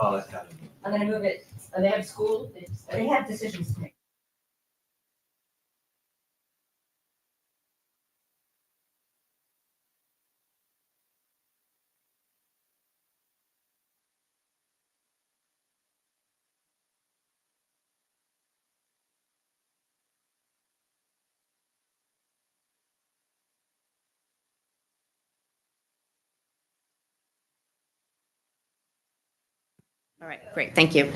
Oh, that's got it. I'm gonna move it, they have school, they have decisions to make. All right, great, thank you.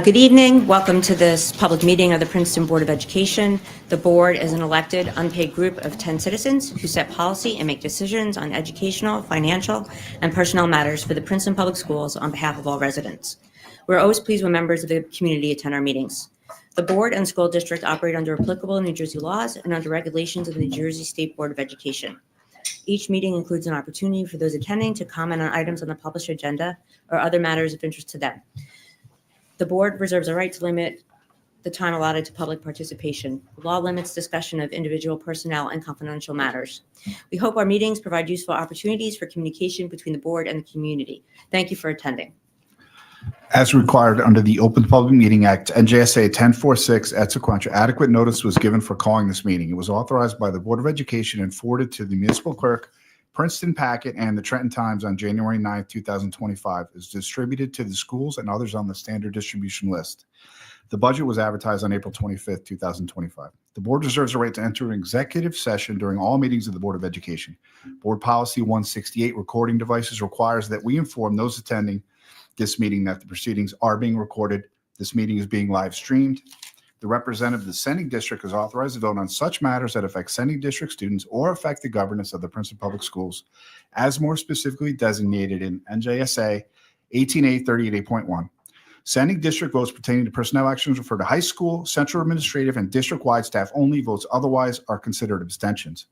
Good evening, welcome to this public meeting of the Princeton Board of Education. The board is an elected, unpaid group of 10 citizens who set policy and make decisions on educational, financial, and personnel matters for the Princeton Public Schools on behalf of all residents. We're always pleased when members of the community attend our meetings. The board and school district operate under applicable New Jersey laws and under regulations of the New Jersey State Board of Education. Each meeting includes an opportunity for those attending to comment on items on the published agenda or other matters of interest to them. The board reserves a right to limit the time allotted to public participation. The law limits discussion of individual personnel and confidential matters. We hope our meetings provide useful opportunities for communication between the board and the community. Thank you for attending. As required under the Open Public Meeting Act, NJSA 1046, et sequential, adequate notice was given for calling this meeting. It was authorized by the Board of Education and forwarded to the municipal clerk, Princeton Packet, and the Trenton Times on January 9, 2025. It is distributed to the schools and others on the standard distribution list. The budget was advertised on April 25, 2025. The board reserves the right to enter an executive session during all meetings of the Board of Education. Board Policy 168, recording devices, requires that we inform those attending this meeting that the proceedings are being recorded. This meeting is being live streamed. The representative of the sending district is authorized to vote on such matters that affect sending district students or affect the governance of the Princeton Public Schools, as more specifically designated in NJSA 18A38.1. Sending district votes pertaining to personnel actions refer to high school, central administrative, and district-wide staff only. Votes otherwise are considered abstentions.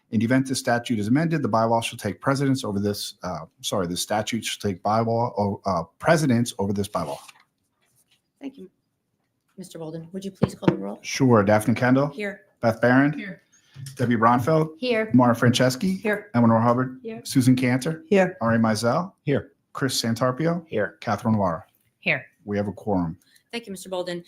In the event the statute is amended, the bylaw shall take precedence over this. The statute shall take precedence over this bylaw. Thank you. Mr. Bolden, would you please call the roll? Sure. Daphne Kendall. Here. Beth Barron. Here. Debbie Bronfeld. Here. Mara Franceschi. Here. Eleanor Hubbard. Here. Susan Cantor. Here. Ari Mizell. Here. Chris Santarpio. Here. Catherine Lara. Here. We have a quorum. Thank you, Mr. Bolden.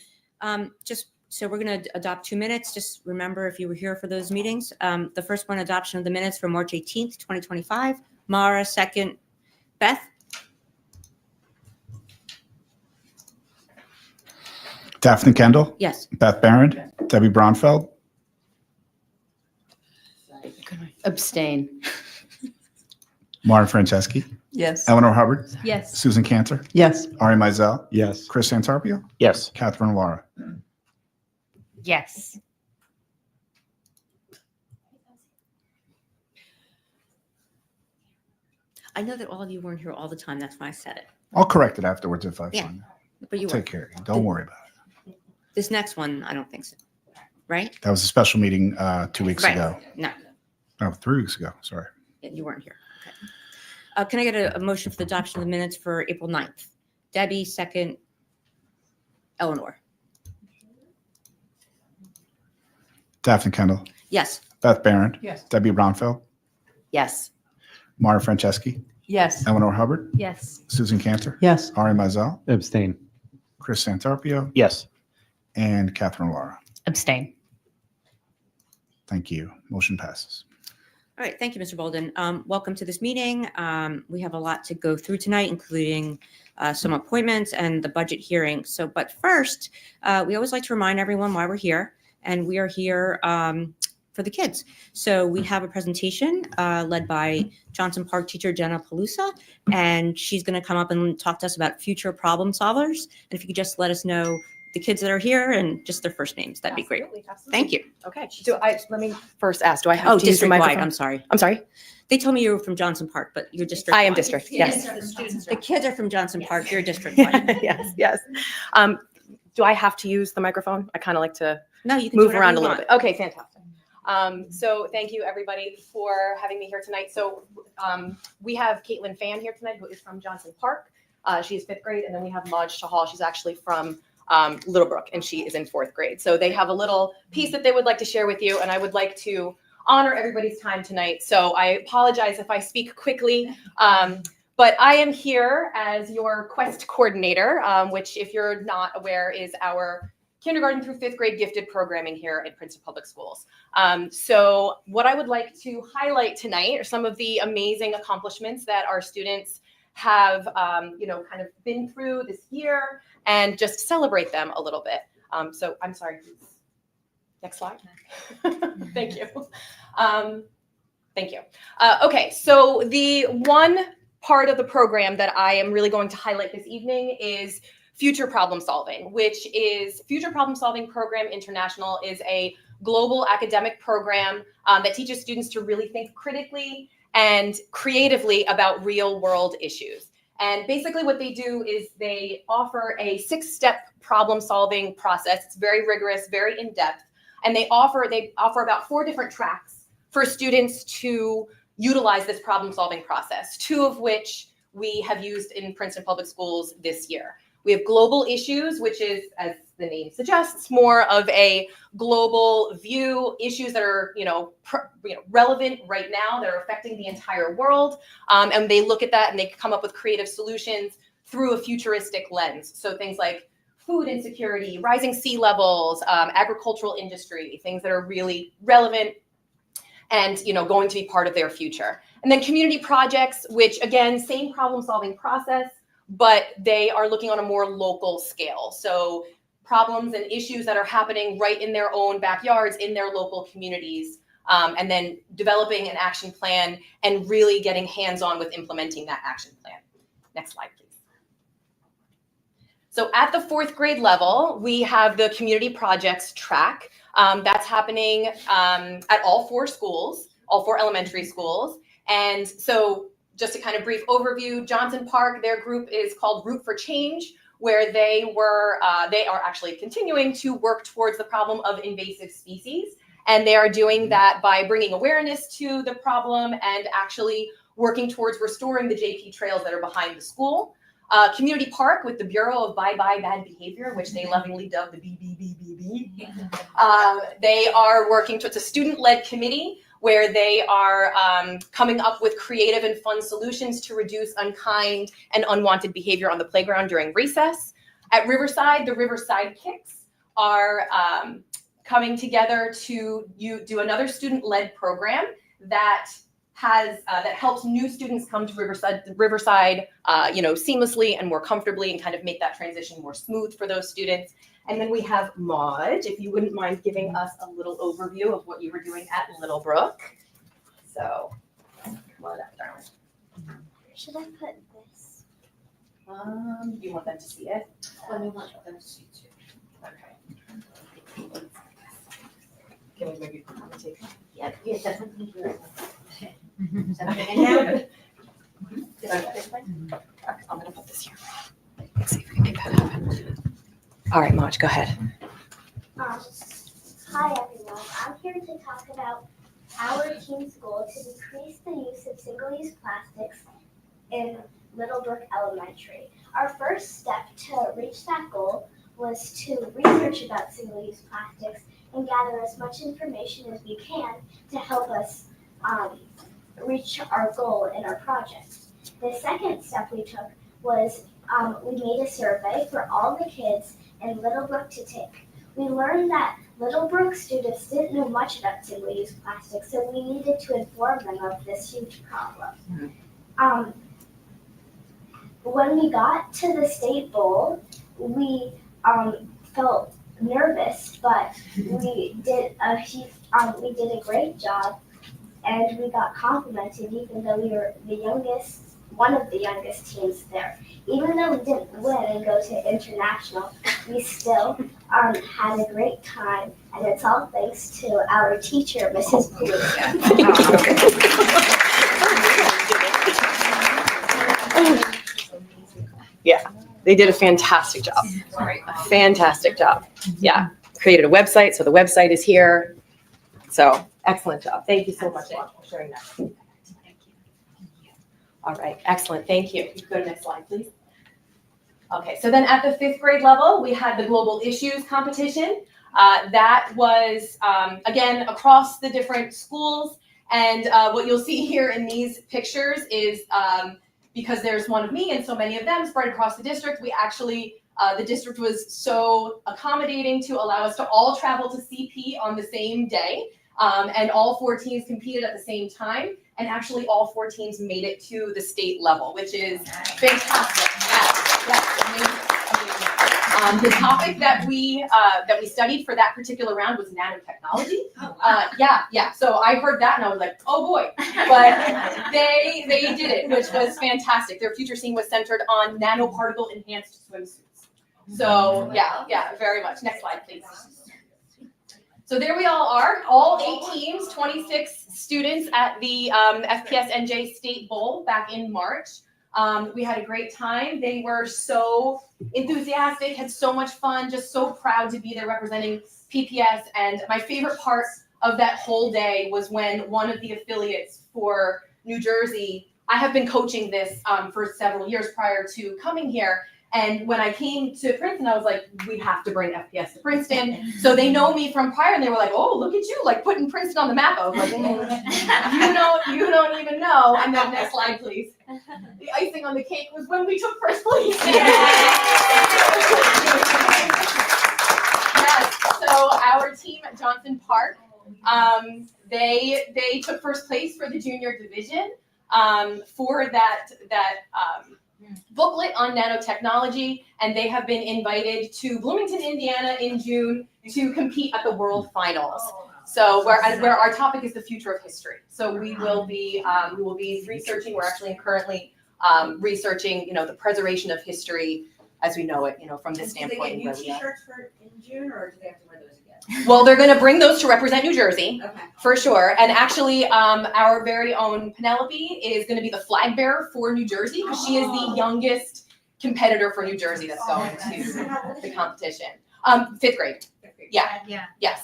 So we're going to adopt 2 minutes. Just remember, if you were here for those meetings, the first one, adoption of the minutes for March 18th, 2025. Mara, second. Beth? Daphne Kendall. Yes. Beth Barron. Debbie Bronfeld. Abstain. Mara Franceschi. Yes. Eleanor Hubbard. Yes. Susan Cantor. Yes. Ari Mizell. Yes. Chris Santarpio. Yes. Catherine Lara. Yes. I know that all of you weren't here all the time. That's why I said it. I'll correct it afterwards if I Yeah. find it. But you were. Take care. Don't worry about it. This next one, I don't think so. Right? That was a special meeting 2 weeks Right. ago. No, No, 3 weeks ago. Sorry. you weren't here. Okay. Can I get a motion for the adoption of the minutes for April 9th? Debbie, second. Eleanor? Daphne Kendall. Yes. Beth Barron. Yes. Debbie Bronfeld. Yes. Mara Franceschi. Yes. Eleanor Hubbard. Yes. Susan Cantor. Yes. Ari Mizell. Abstain. Chris Santarpio. Yes. And Catherine Lara. Abstain. Thank you. Motion passes. All right, thank you, Mr. Bolden. Welcome to this meeting. We have a lot to go through tonight, including some appointments and the budget hearing. But first, we always like to remind everyone why we're here, and we are here for the kids. So we have a presentation led by Johnson Park teacher Jenna Palusa, and she's going to come up and talk to us about future problem solvers. And if you could just let us know the kids that are here and just their first names, that'd be great. Absolutely. Thank you. Okay. Let me first ask, do I have Oh, to use the district-wide, microphone? I'm sorry. I'm sorry. They told me you were from Johnson Park, but you're district. I am district, yes. The kids are from Johnson Park, you're district wide. Yes, yes. Do I have to use the microphone? I kind of like to No, you can do move whatever around you a little want. bit. Okay, fantastic. So thank you everybody for having me here tonight. So we have Caitlin Fan here tonight, who is from Johnson Park. She's 5th grade, and then we have Maj Chahal. She's actually from Little Brook, and she is in 4th grade. So they have a little piece that they would like to share with you, and I would like to honor everybody's time tonight. So I apologize if I speak quickly, But I am here as your Quest coordinator, which, if you're not aware, is our kindergarten through 5th grade gifted programming here at Princeton Public Schools. So what I would like to highlight tonight are some of the amazing accomplishments that our students have, kind of been through this year, and just celebrate them a little bit. So I'm sorry, please. Next slide. Thank you. Thank you. Okay, so the one part of the program that I am really going to highlight this evening is Future Problem Solving, which is Future Problem Solving Program International is a global academic program that teaches students to really think critically and creatively about real world issues. And basically what they do is they offer a 6-step problem solving process. It's very rigorous, very in-depth, and they offer about 4 different tracks for students to utilize this problem solving process, 2 of which we have used in Princeton Public Schools this year. We have global issues, which is, as the name suggests, more of a global view, issues that are, relevant right now, that are affecting the entire world. And they look at that and they come up with creative solutions through a futuristic lens. So things like food insecurity, rising sea levels, agricultural industry, things that are really relevant and going to be part of their future. And then community projects, which again, same problem solving process, but they are looking on a more local scale. So problems and issues that are happening right in their own backyards, in their local communities, and then developing an action plan and really getting hands-on with implementing that action plan. Next slide, please. So at the 4th grade level, we have the community projects track. That's happening at all 4 schools, all 4 elementary schools. And so just a kind of brief overview, Johnson Park, their group is called Root for Change, where they are actually continuing to work towards the problem of invasive species. And they are doing that by bringing awareness to the problem and actually working towards restoring the JP trails that are behind the school. Community Park with the Bureau of Bye Bye Bad Behavior, which they lovingly dub the BBBBB. They are working towards a student-led committee where they are coming up with creative and fun solutions to reduce unkind and unwanted behavior on the playground during recess. At Riverside, the Riverside Kicks are coming together to do another student-led program that helps new students come to Riverside, seamlessly and more comfortably, and kind of make that transition more smooth for those students. And then we have Maud, if you wouldn't mind giving us a little overview of what you were doing at Littlebrook. So, come on up, darling. Should I put this? You want them to see it? Let me want them to see too. Okay. Can we maybe put on the table? Yeah, definitely. Do it. Something in there? Did I put this one? I'm gonna put this here. Let's see if we can make that happen. All right, Maj, go ahead. Hi everyone, I'm here to talk about our team's goal to decrease the use of single-use plastics in Littlebrook Elementary. Our first step to reach that goal was to research about single-use plastics and gather as much information as we can to help us reach our goal in our project. The second step we took was we made a survey for all the kids in Littlebrook to take. We learned that Littlebrook students didn't know much about single-use plastic, so we needed to inform them of this huge problem. When we got to the state bowl, we felt nervous, but we did a great job, and we got complimented even though we were one of the youngest teams there. Even though we didn't win and go to international, we still had a great time, and it's all thanks to our teacher, Mrs. Paluska. Yeah, they did a fantastic job. A fantastic job. Yeah, created a website, so the website is here. So excellent job. Thank you so much for sharing that. Thank you. All right, excellent. Thank you. You can go to the next slide, please. Okay, so then at the 5th grade level, we had the global issues competition. That was, again, across the different schools. And what you'll see here in these pictures is because there's one of me and so many of them spread across the district, we actually, the district was so accommodating to allow us to all travel to CP on the same day. And all 4 teams competed at the same time. And actually all 4 teams made it to the state level, which is fantastic. Yes, amazing. The topic that we studied for that particular round was nanotechnology. Oh, wow. Yeah. So I heard that and I was like, oh boy. But they did it, which was fantastic. Their future scene was centered on nanoparticle enhanced swimsuits. So yeah, very much. Next slide, please. So there we all are, all 8 teams, 26 students at the FPS NJ State Bowl back in March. We had a great time. They were so enthusiastic, had so much fun, just so proud to be there representing PPS. And my favorite part of that whole day was when one of the affiliates for New Jersey, I have been coaching this for several years prior to coming here. And when I came to Princeton, I was like, we have to bring FPS to Princeton. So they know me from prior, and they were like, oh, look at you, like putting Princeton on the map. I was like, you don't even know. And then next slide, please. The icing on the cake was when we took first place. Yes, so our team at Johnson Park, they took first place for the junior division for that booklet on nanotechnology, and they have been invited to Bloomington, Indiana in June to compete at the World Finals. So where our topic is the future of history. So we will be researching. We're actually currently researching, the preservation of history as we know it, from this standpoint. Do they get new T-shirts in June, or do they have to wear those again? Well, they're going to bring those to represent New Jersey. Okay. For sure. And actually, our very own Penelope is going to be the flag bearer for New Jersey because she is the youngest competitor for New Jersey that's going to the competition. 5th grade. Yeah. Yes.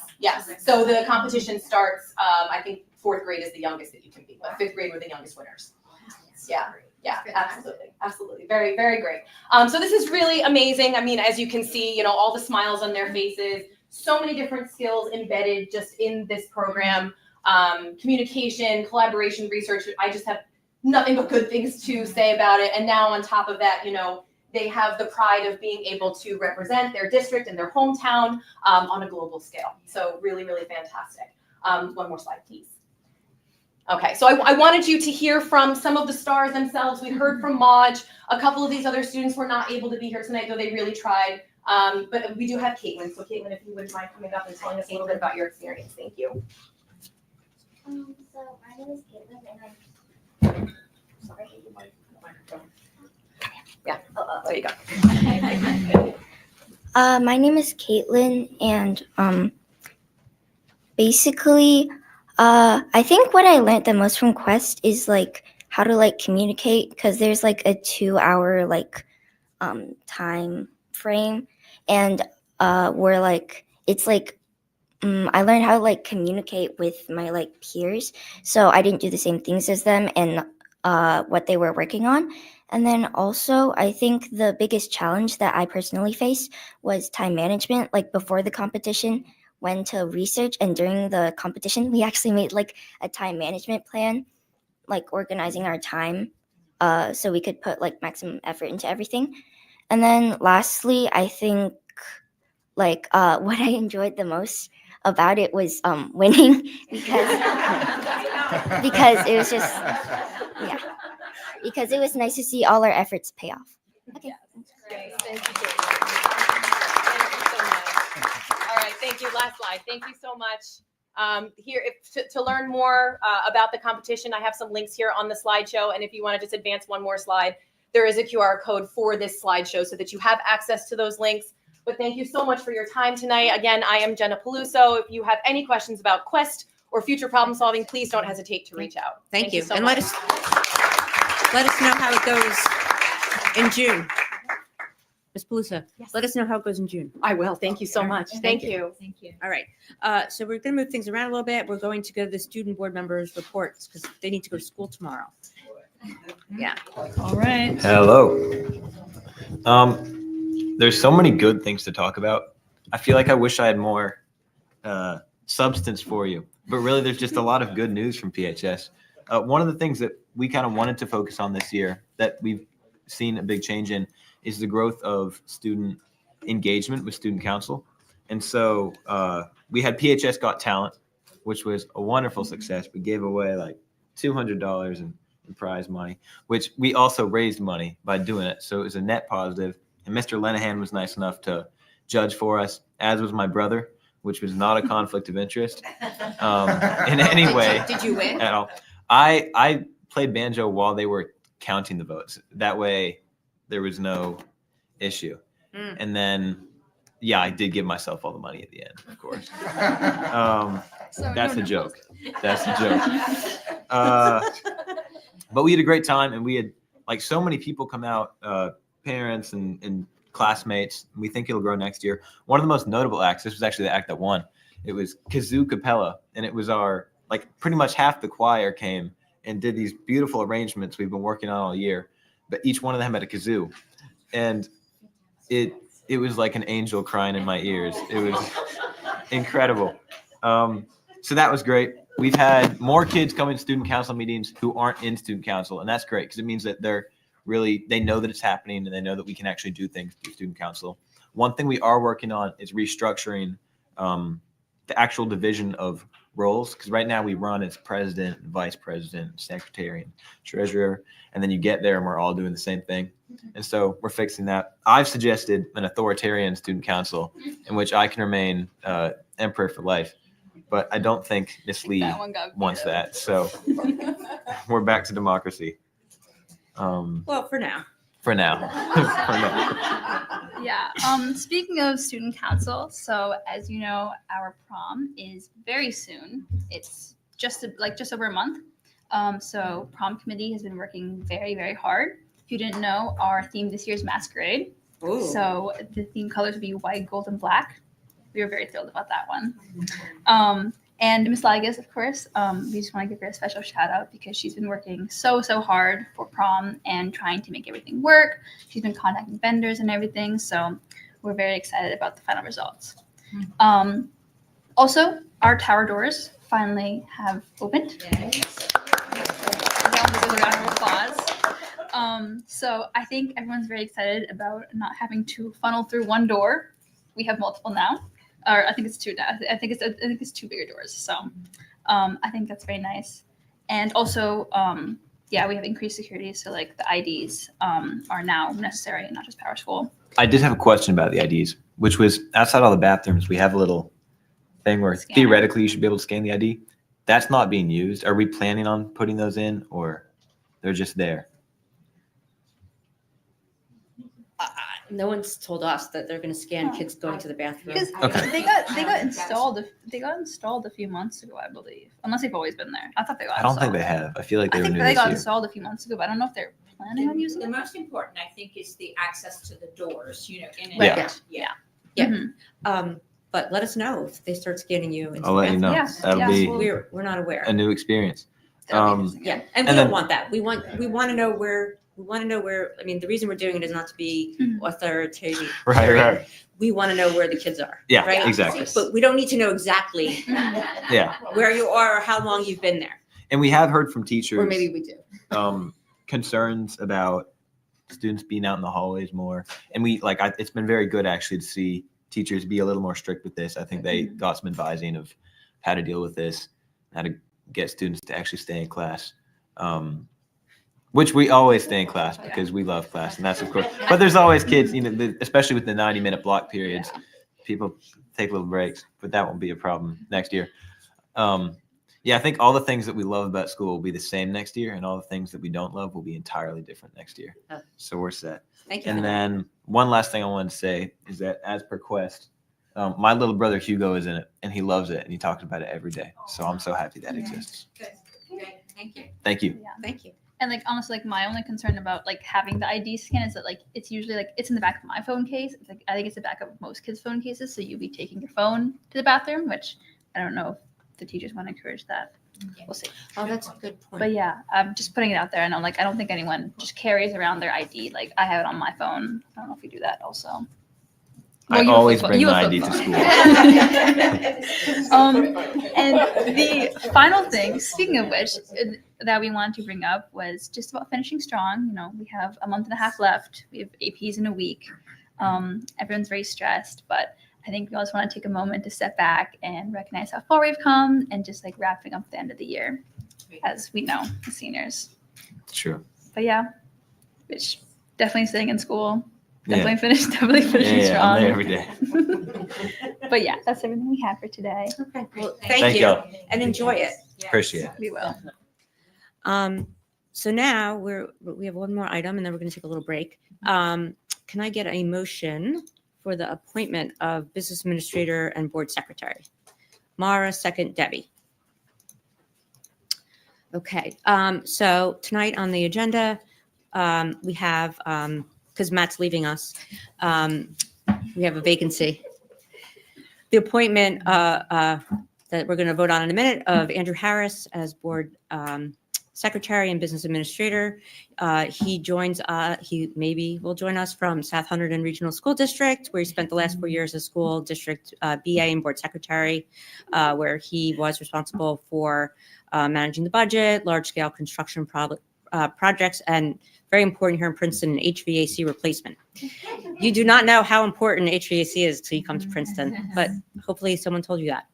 So the competition starts, I think 4th grade is the youngest that you can be, but 5th grade were the youngest winners. Yeah, absolutely. Very, very great. So this is really amazing. I mean, as you can see, all the smiles on their faces, so many different skills embedded just in this program. Communication, collaboration, research. I just have nothing but good things to say about it. And now on top of that, they have the pride of being able to represent their district and their hometown on a global scale. So really, really fantastic. One more slide, please. Okay, so I wanted you to hear from some of the stars themselves. We heard from Maj. A couple of these other students were not able to be here tonight, though they really tried. But we do have Caitlin. So Caitlin, if you wouldn't mind coming up and telling us a little bit about your experience. Thank you. So my name is Caitlin, and I'm sorry. Yeah, there you go. My name is Caitlin, and basically, I think what I learned the most from Quest is how to communicate, because there's a 2-hour time frame, and where it's I learned how to communicate with my peers, so I didn't do the same things as them and what they were working on. And then also, I think the biggest challenge that I personally faced was time management. Before the competition, when to research, and during the competition, we actually made a time management plan, organizing our time so we could put maximum effort into everything. And then lastly, I think what I enjoyed the most about it was winning because it was just because it was nice to see all our efforts pay off. Okay. Great. Thank you, Caitlin. Thank you so much. All right, thank you. Last slide. Thank you so much. To learn more about the competition, I have some links here on the slideshow. And if you want to just advance one more slide, there is a QR code for this slideshow so that you have access to those links. But thank you so much for your time tonight. Again, I am Jenna Peluso. If you have any questions about Quest or future problem solving, please don't hesitate to reach out. Thank you. So And much. let us know how it goes in June. Ms. Pelusa, let us know how it goes in June. I will. Thank you so much. Thank you. Thank you. All right. So we're going to move things around a little bit. We're going to go to the student board members' reports because they need to go to school tomorrow. Yeah. All right. Hello. There's so many good things to talk about. I feel like I wish I had more substance for you, but really there's just a lot of good news from PHS. One of the things that we kind of wanted to focus on this year that we've seen a big change in is the growth of student engagement with student council. And so we had PHS Got Talent, which was a wonderful success. We gave away like $200 in prize money, which we also raised money by doing it. So it was a net positive. And Mr. Lenahan was nice enough to judge for us, as was my brother, which was not a conflict of interest in any way. Did you win? At all. I played banjo while they were counting the votes. That way there was no issue. And then, yeah, I did give myself all the money at the end, of course. That's a joke. That's a joke. But we had a great time, and we had like so many people come out, parents and classmates. We think it'll grow next year. One of the most notable acts, this was actually the act that won. It was Kazoo Capella, and it was our, like, pretty much half the choir came and did these beautiful arrangements we've been working on all year, but each one of them had a kazoo. And it was like an angel crying in my ears. It was incredible. So that was great. We've had more kids coming to student council meetings who aren't in student council, and that's great because it means that they know that it's happening and they know that we can actually do things through student council. One thing we are working on is restructuring the actual division of roles, because right now we run as president, vice president, secretary, and treasurer, and then you get there and we're all doing the same thing. And so we're fixing that. I've suggested an authoritarian student council in which I can remain emperor for life, but I don't think Miss Lee wants that. So we're back to democracy. Well, for now. For now. For now. Yeah. Speaking of student council, so as you know, our prom is very soon. It's just over a month. So prom committee has been working very, very hard. If you didn't know, our theme this year is masquerade. Ooh. So the theme colors would be white, gold, and black. We were very thrilled about that one. And Miss Ligas, of course, we just want to give her a special shout out because she's been working so hard for prom and trying to make everything work. She's been contacting vendors and everything. So we're very excited about the final results. Also, our tower doors finally have opened. Round of applause. So I think everyone's very excited about not having to funnel through one door. We have multiple now. Or I think it's two now. I think it's two bigger doors. So I think that's very nice. And also, we have increased security. So like the IDs are now necessary and not just Power School. I did have a question about the IDs, which was outside all the bathrooms, we have a little thing where Scanner. theoretically you should be able to scan the ID. That's not being used. Are we planning on putting those in, or they're just there? No one's told us that they're going to scan kids going to the bathroom. Because Okay. they got installed. They got installed a few months ago, I believe. Unless they've always been there. I thought they got. I don't installed. think they have. I feel like they I were think new they this got year. installed a few months ago, but I don't know if they're planning on using The it. most important, I think, is the access to the doors, in and Yeah. out. Yeah. Yeah. Mhm. But let us know if they start scanning you. Into I'll the let you know. Yeah. That'll Yeah. be We're not aware. a new experience. That'll be interesting. Yeah, and we And don't then- want that. We want to know where. We want to know where. I mean, the reason we're doing it is not to be Mhm. authoritarian. Right. We want to know where the kids are. Yeah, right? exactly. But we don't need to know exactly Mhm. Yeah. where you are or how long you've been there. And we have heard from teachers Or maybe we do. concerns about students being out in the hallways more. And it's been very good actually to see teachers be a little more strict with this. I think they got some advising of how to deal with this, how to get students to actually stay in class. Which we always stay in class because we love class, and that's of course. But there's always kids, especially with the 90-minute block periods, people take little breaks. But that won't be a problem next year. I think all the things that we love about school will be the same next year, and all the things that we don't love will be entirely different next year. Oh. So we're set. Thank you. And for that. then one last thing I wanted to say is that as per Quest, my little brother Hugo is in it, and he loves it, and he talks about it every day. So I'm so happy that exists. Good. Thank you. Thank you. Yeah. Thank you. And honestly, my only concern about having the ID scan is that it's usually it's in the back of my phone case. It's I think it's the back of most kids' phone cases. So you'll be taking your phone to the bathroom, which I don't know if the teachers want to encourage that. We'll see. Oh, that's a good point. But yeah, I'm just putting it out there. And I don't think anyone just carries around their ID. I have it on my phone. I don't know if you do that also. I you always flip- bring you my flip ID to phone. school. And the final thing, speaking of which, that we wanted to bring up was just about finishing strong. We have a month and a half left. We have APs in a week. Everyone's very stressed, but I think we also want to take a moment to step back and recognize how far we've come and just like wrapping up the end of the year, as we know, the seniors. True. But yeah, which definitely staying in school. Yeah. Definitely finishing Yeah, strong. I'm there every day. But yeah, that's everything we have for today. Okay. Well, Thank thank you, y'all. and enjoy it. Appreciate it. We will. So now we have one more item, and then we're going to take a little break. Can I get a motion for the appointment of business administrator and board secretary? Mara, second, Debbie. Okay. So tonight on the agenda, we have, because Matt's leaving us, we have a vacancy. The appointment that we're going to vote on in a minute of Andrew Harris as board secretary and business administrator. He maybe will join us from South Hunterdon Regional School District, where he spent the last 4 years as school district BA and board secretary, where he was responsible for managing the budget, large-scale construction projects, and very important here in Princeton, an HVAC replacement. You do not know how important HVAC is till you come to Princeton, but hopefully someone told you that.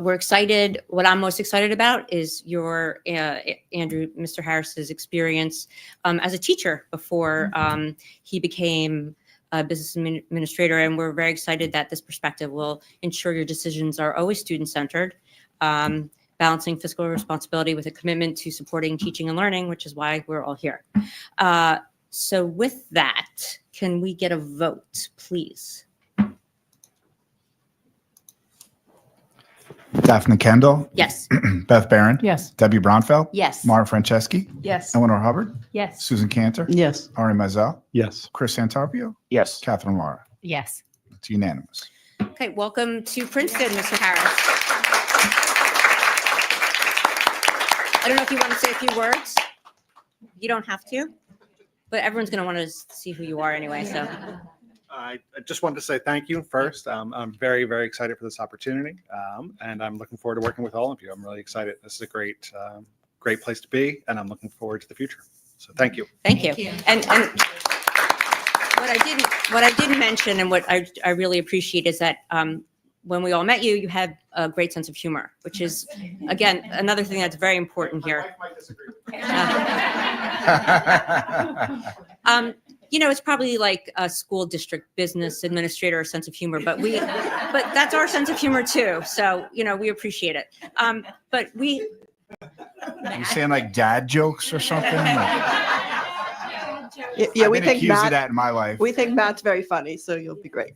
We're excited. What I'm most excited about is your Andrew, Mr. Harris's experience as a teacher before he became a business administrator, and we're very excited that this perspective will ensure your decisions are always student-centered, balancing fiscal responsibility with a commitment to supporting teaching and learning, which is why we're all here. So with that, can we get a vote, please? Daphne Kendall, Yes. Beth Barron, Yes. Debbie Bronfeld, Yes. Mara Franceschi, Yes. Eleanor Hubbard, Yes. Susan Cantor, Yes. Ari Mazel, Yes. Chris Santarpio, Yes. Catherine Lara. Yes. It's unanimous. Okay, welcome to Princeton, Mr. Harris. I don't know if you want to say a few words. You don't have to, but everyone's going to want to see who you are anyway, so. I just wanted to say thank you first. I'm very, very excited for this opportunity, and I'm looking forward to working with all of you. I'm really excited. This is a great place to be, and I'm looking forward to the future. So thank you. Thank you. And what I didn't mention and what I really appreciate is that when we all met you, you had a great sense of humor, which is, again, another thing that's very important here. It's probably like a school district business administrator sense of humor, but that's our sense of humor too. So, we appreciate it. But we. You saying like dad jokes or something? Yeah, I've we been think accused of Matt. that in my life. We think Matt's very funny, so you'll be great.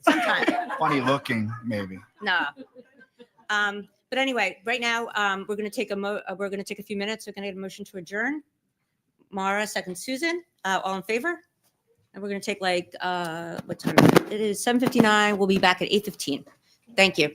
Funny looking, maybe. No. But anyway, right now we're going to take a few minutes. We're going to get a motion to adjourn. Mara, second, Susan. All in favor? And we're going to take what time is it? It is 7:59. We'll be back at 8:15. Thank you.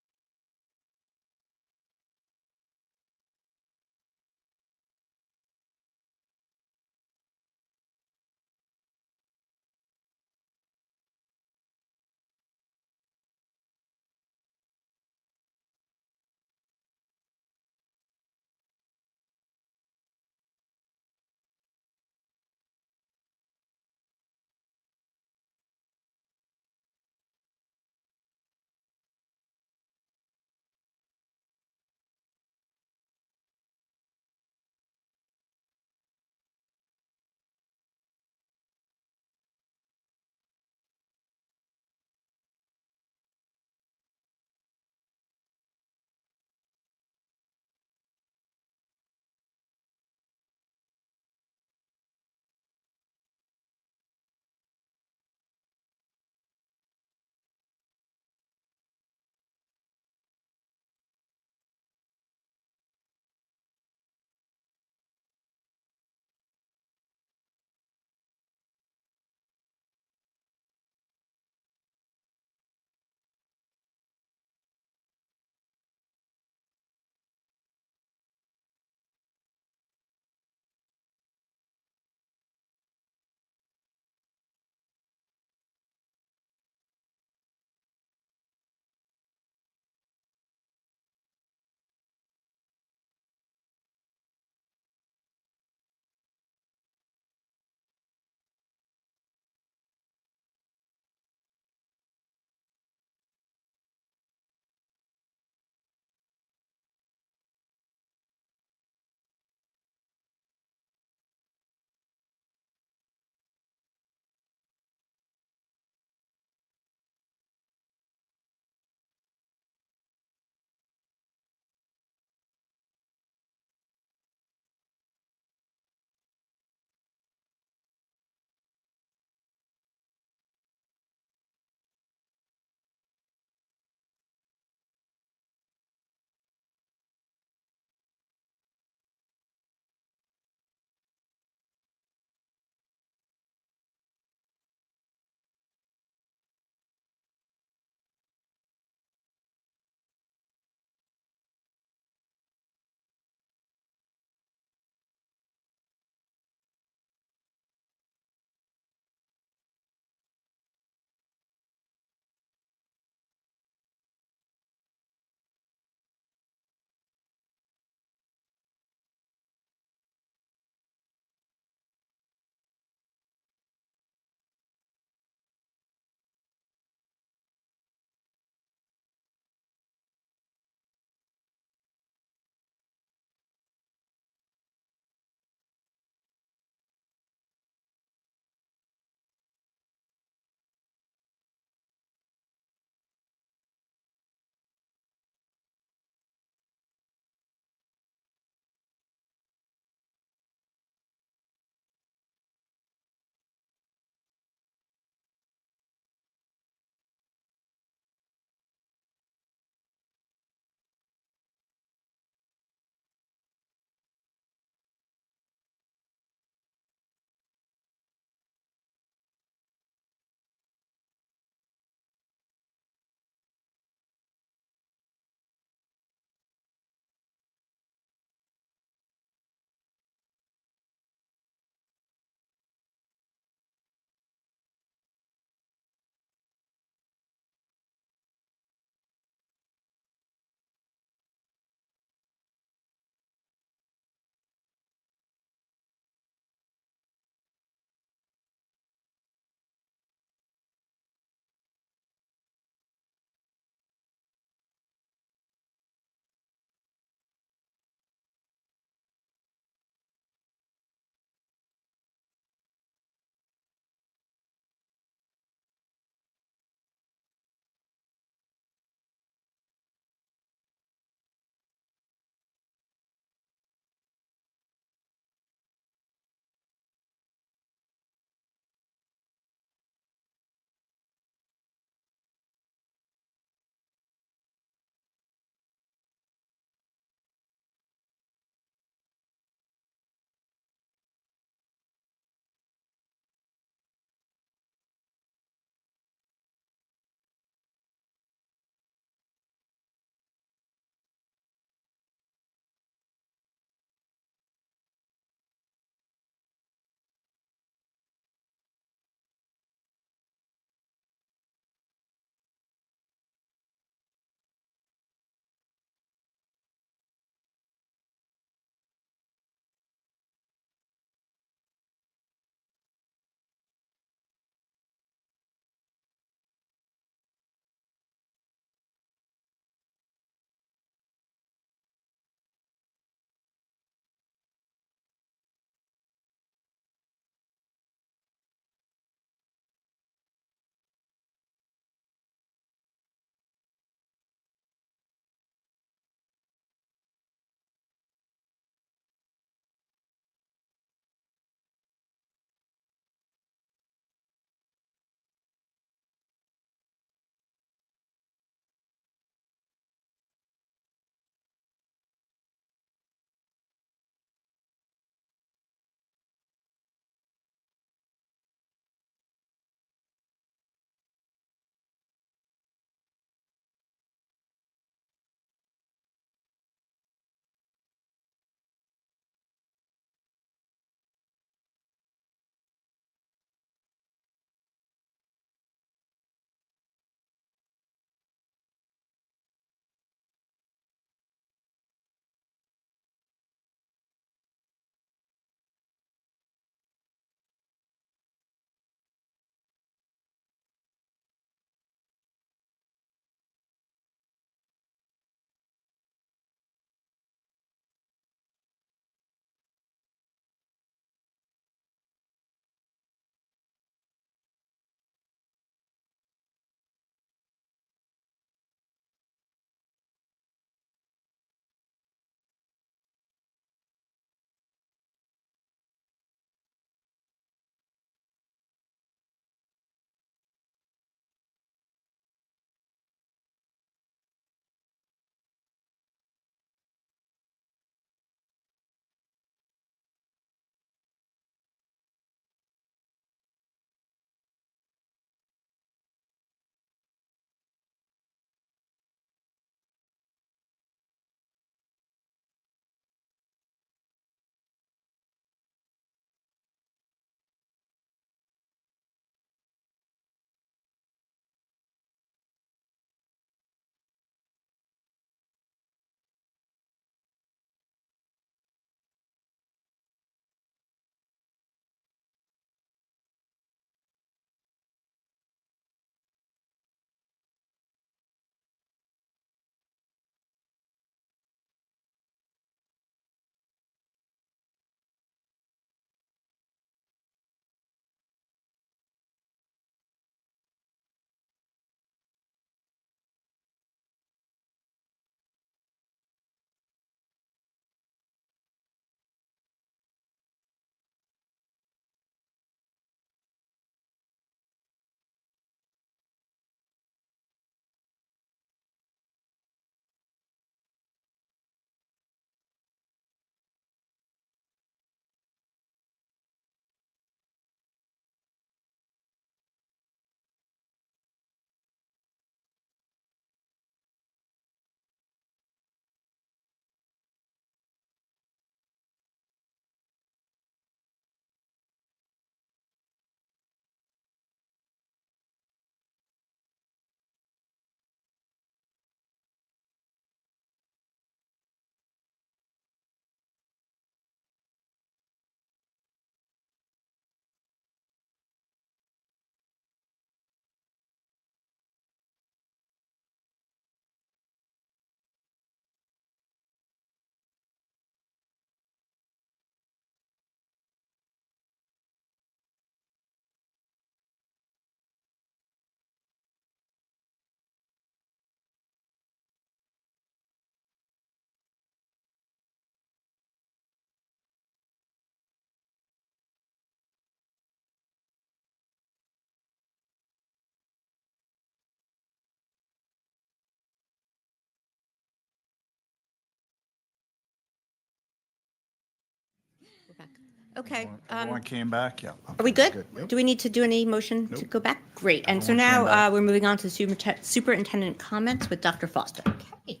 Okay. Everyone came back? Yeah. Are we good? Yep. Do we need to do any motion to Nope. go back? Great. And so Everyone came now back. we're moving on to superintendent comments with Dr. Foster. Okay.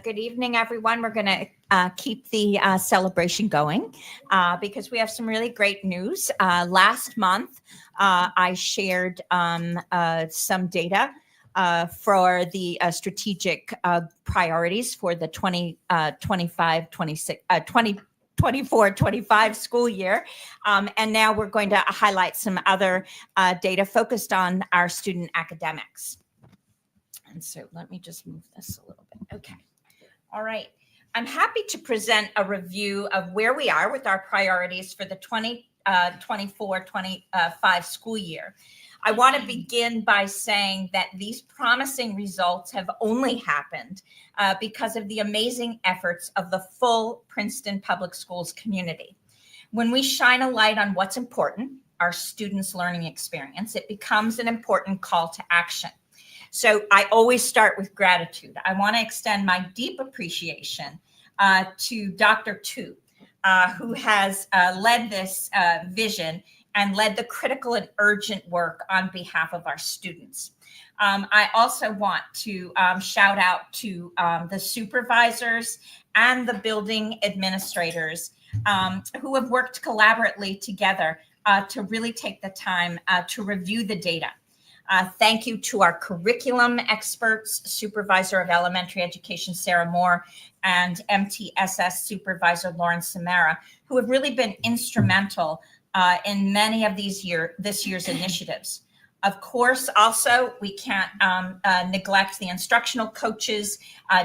Good evening, everyone. We're going to keep the celebration going because we have some really great news. Last month, I shared some data for the strategic priorities for the 2024-25 school year. And now we're going to highlight some other data focused on our student academics. And so let me just move this a little bit. Okay. All right. I'm happy to present a review of where we are with our priorities for the 2024-25 school year. I want to begin by saying that these promising results have only happened because of the amazing efforts of the full Princeton Public Schools community. When we shine a light on what's important, our students' learning experience, it becomes an important call to action. So I always start with gratitude. I want to extend my deep appreciation to Dr. Tu, who has led this vision and led the critical and urgent work on behalf of our students. I also want to shout out to the supervisors and the building administrators who have worked collaboratively together to really take the time to review the data. Thank you to our curriculum experts, Supervisor of Elementary Education, Sarah Moore, and MTSS Supervisor Lauren Samara, who have really been instrumental in many of this year's initiatives. Of course, also, we can't neglect the instructional coaches,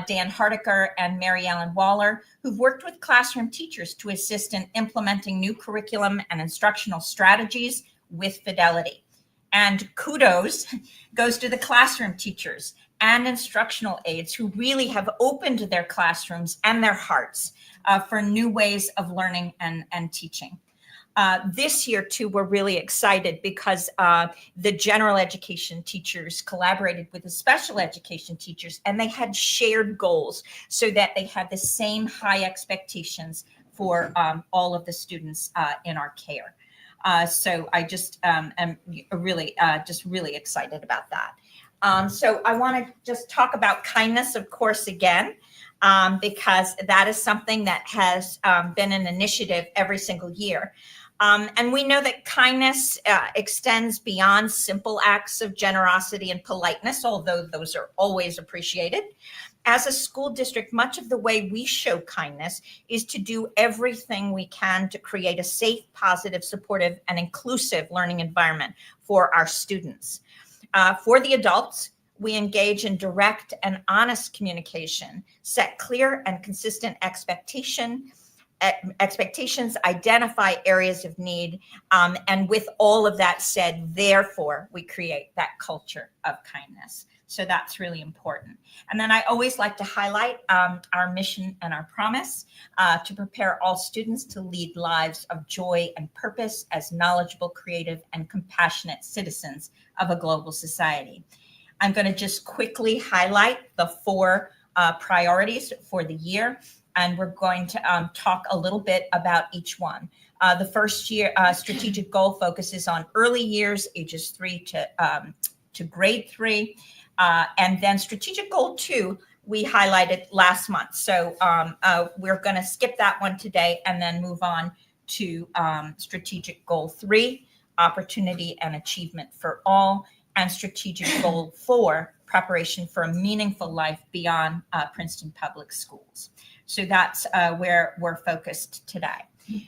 Dan Hardiker and Mary Ellen Waller, who've worked with classroom teachers to assist in implementing new curriculum and instructional strategies with fidelity. And kudos goes to the classroom teachers and instructional aides who really have opened their classrooms and their hearts for new ways of learning and teaching. This year, too, we're really excited because the general education teachers collaborated with the special education teachers, and they had shared goals so that they had the same high expectations for all of the students in our care. So I just am really excited about that. So I want to just talk about kindness, of course, again, because that is something that has been an initiative every single year. And we know that kindness extends beyond simple acts of generosity and politeness, although those are always appreciated. As a school district, much of the way we show kindness is to do everything we can to create a safe, positive, supportive, and inclusive learning environment for our students. For the adults, we engage in direct and honest communication, set clear and consistent expectations, identify areas of need, and with all of that said, therefore, we create that culture of kindness. So that's really important. And then I always like to highlight our mission and our promise to prepare all students to lead lives of joy and purpose as knowledgeable, creative, and compassionate citizens of a global society. I'm going to just quickly highlight the 4 priorities for the year, and we're going to talk a little bit about each one. The first year strategic goal focuses on early years, ages 3 to grade 3. And then strategic goal 2, we highlighted last month. So we're going to skip that one today and then move on to strategic goal 3, opportunity and achievement for all, and strategic goal 4, preparation for a meaningful life beyond Princeton Public Schools. So that's where we're focused today.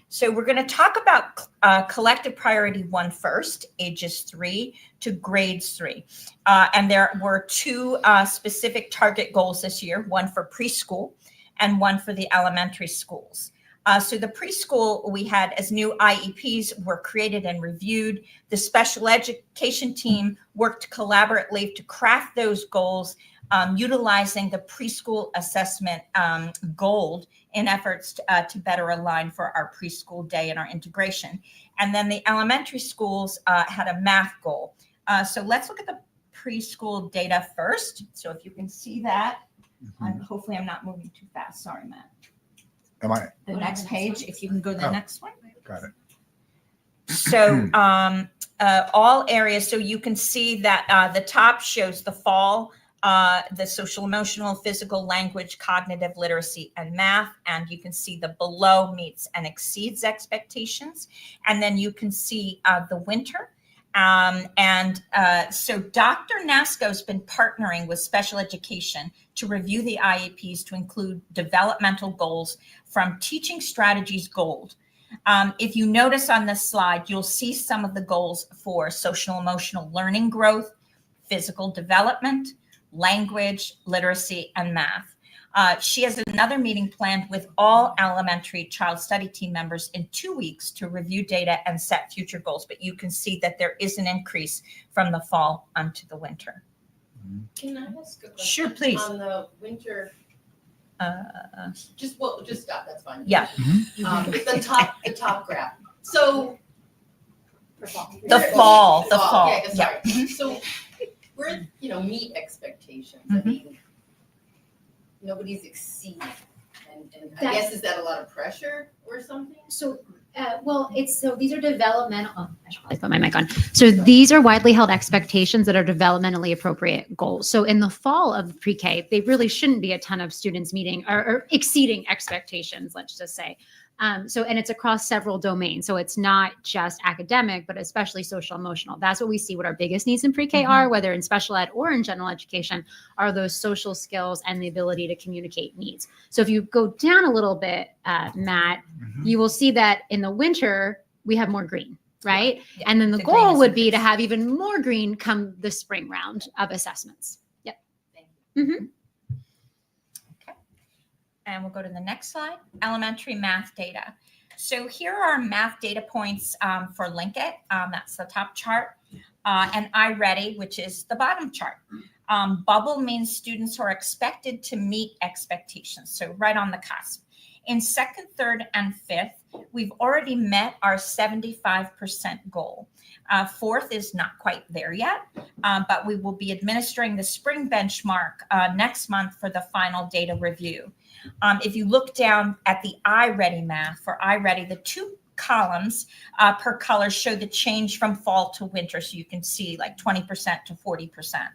So we're going to talk about collective priority 1 first, ages 3 to grades 3. And there were 2 specific target goals this year, one for preschool and one for the elementary schools. So the preschool we had as new IEPs were created and reviewed. The special education team worked collaboratively to craft those goals, utilizing the preschool assessment gold in efforts to better align for our preschool day and our integration. And then the elementary schools had a math goal. So let's look at the preschool data first. So if you can see that, hopefully I'm not moving too fast. Sorry, Matt. Am I? The next page, if you can go to the Oh. next one. Got it. So all areas, so you can see that the top shows the fall, the social, emotional, physical, language, cognitive, literacy, and math. And you can see the below meets and exceeds expectations. And then you can see the winter. So Dr. Nasco's been partnering with special education to review the IEPs to include developmental goals from Teaching Strategies Gold. If you notice on this slide, you'll see some of the goals for social emotional learning growth, physical development, language, literacy, and math. She has another meeting planned with all elementary child study team members in 2 weeks to review data and set future goals. But you can see that there is an increase from the fall onto the winter. Can I ask a question? Sure, please. On the winter, just stop, that's fine. Yeah. The top graph. So. The fall. Okay, sorry. Yeah. So we're, meet expectations. I mean, nobody's exceeding. And I guess, is that a lot of pressure or something? So, these are developmental. Oh, I should probably put my mic on. So these are widely held expectations that are developmentally appropriate goals. So in the fall of pre-K, they really shouldn't be a ton of students meeting or exceeding expectations, let's just say. And it's across several domains. So it's not just academic, but especially social emotional. That's what we see what our biggest needs in pre-K are, whether in special ed or in general education, are those social skills and the ability to communicate needs. So if you go down a little bit, Matt, you will see that in the winter, we have more green, right? Yeah. And then the The green goal is would be to increased. have even more green come the spring round of assessments. Yep. Thank you. Mm-hmm. And we'll go to the next slide, elementary math data. So here are math data points for Linkit. That's the top chart. And iReady, which is the bottom chart. Bubble means students are expected to meet expectations. So right on the cusp. In second, third, and fifth, we've already met our 75% goal. Fourth is not quite there yet, but we will be administering the spring benchmark next month for the final data review. If you look down at the iReady math, for iReady, the two columns per color show the change from fall to winter. So you can see like 20% to 40%.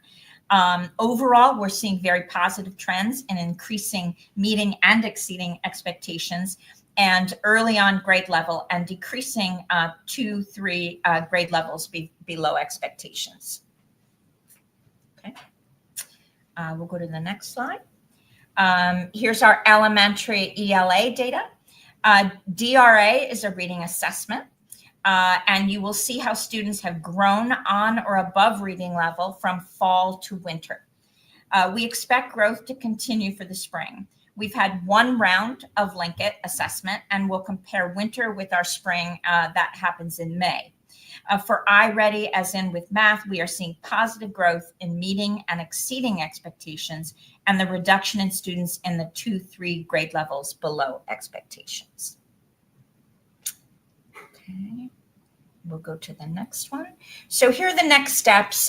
Overall, we're seeing very positive trends in increasing meeting and exceeding expectations, and early on grade level, and decreasing 2-3 grade levels below expectations. Okay, we'll go to the next slide. Here's our elementary ELA data. DRA is a reading assessment, and you will see how students have grown on or above reading level from fall to winter. We expect growth to continue for the spring. We've had one round of Linkit assessment, and we'll compare winter with our spring that happens in May. For iReady, as in with math, we are seeing positive growth in meeting and exceeding expectations, and the reduction in students in the 2-3 grade levels below expectations. Okay, we'll go to the next one. So here are the next steps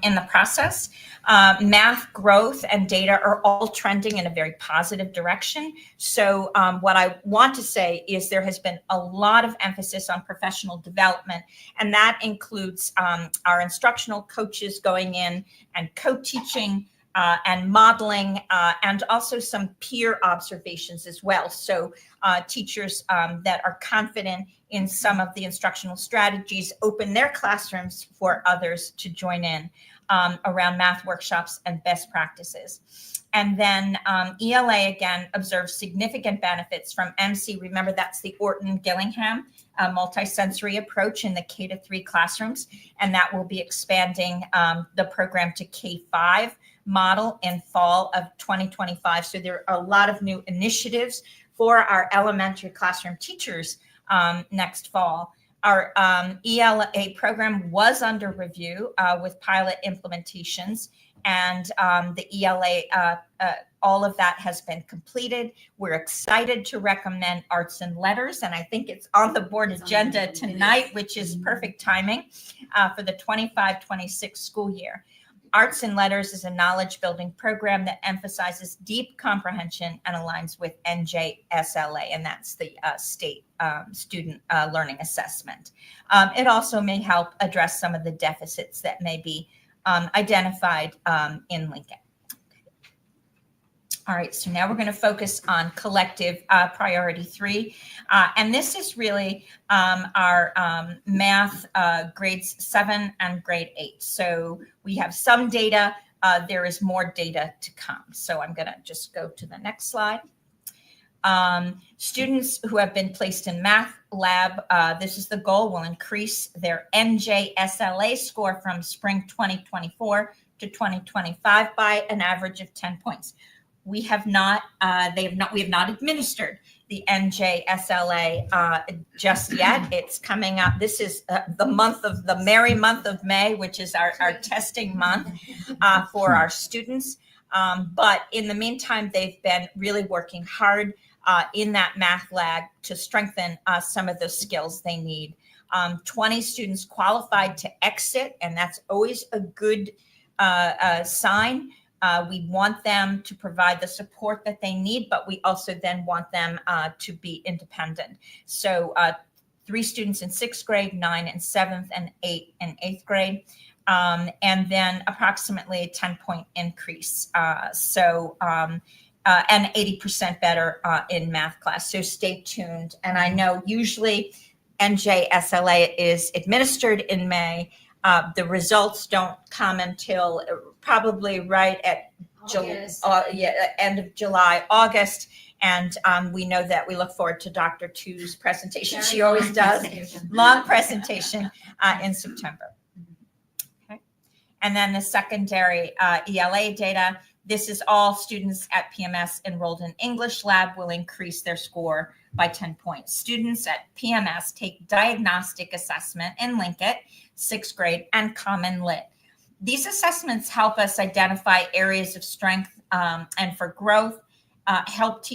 in the process. Math growth and data are all trending in a very positive direction. So what I want to say is there has been a lot of emphasis on professional development, and that includes our instructional coaches going in and co-teaching and modeling, and also some peer observations as well. So teachers that are confident in some of the instructional strategies open their classrooms for others to join in around math workshops and best practices. And then ELA, again, observes significant benefits from MC. Remember, that's the Orton-Gillingham multisensory approach in the K-3 classrooms, and that will be expanding the program to K-5 model in fall of 2025. So there are a lot of new initiatives for our elementary classroom teachers next fall. Our ELA program was under review with pilot implementations, and the ELA, all of that has been completed. We're excited to recommend arts and letters, and I think it's on the board agenda tonight, which is perfect timing for the 25-26 school year. Arts and Letters is a knowledge building program that emphasizes deep comprehension and aligns with NJSLA, and that's the state student learning assessment. It also may help address some of the deficits that may be identified in Lincoln. All right, so now we're going to focus on collective priority 3. And this is really our math grades 7 and grade 8. So we have some data. There is more data to come. So I'm going to just go to the next slide. Students who have been placed in math lab, this is the goal, will increase their NJSLA score from spring 2024 to 2025 by an average of 10 points. We have not administered the NJSLA just yet. It's coming up. This is the merry month of May, which is our testing month for our students. But in the meantime, they've been really working hard in that math lab to strengthen some of the skills they need. 20 students qualified to exit, and that's always a good sign. We want them to provide the support that they need, but we also then want them to be independent. So 3 students in 6th grade, 9 in 7th, and 8 in 8th grade. And then approximately a 10-point increase. And 80% better in math class. So stay tuned. And I know usually NJSLA is administered in May. The results don't come until probably right at end of July, August. And we know that we look forward to Dr. Tu's presentation. She always does. Long presentation in September. Okay. And then the secondary ELA data. This is all students at PMS enrolled in English lab will increase their score by 10 points. Students at PMS take diagnostic assessment in Linkit, 6th grade, and Common Lit. These assessments help us identify areas of strength and for growth, help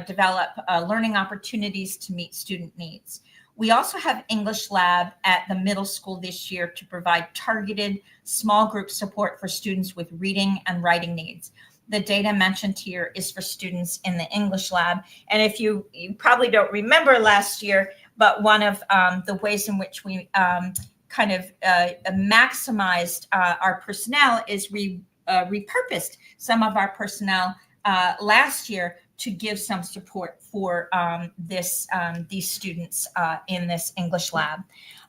develop learning opportunities to meet student needs. We also have English lab at the middle school this year to provide targeted small group support for students with reading and writing needs. The data mentioned here is for students in the English lab. And if you probably don't remember last year, but one of the ways in which we kind of maximized our personnel is we repurposed some of our personnel last year to give some support for these students in this English lab.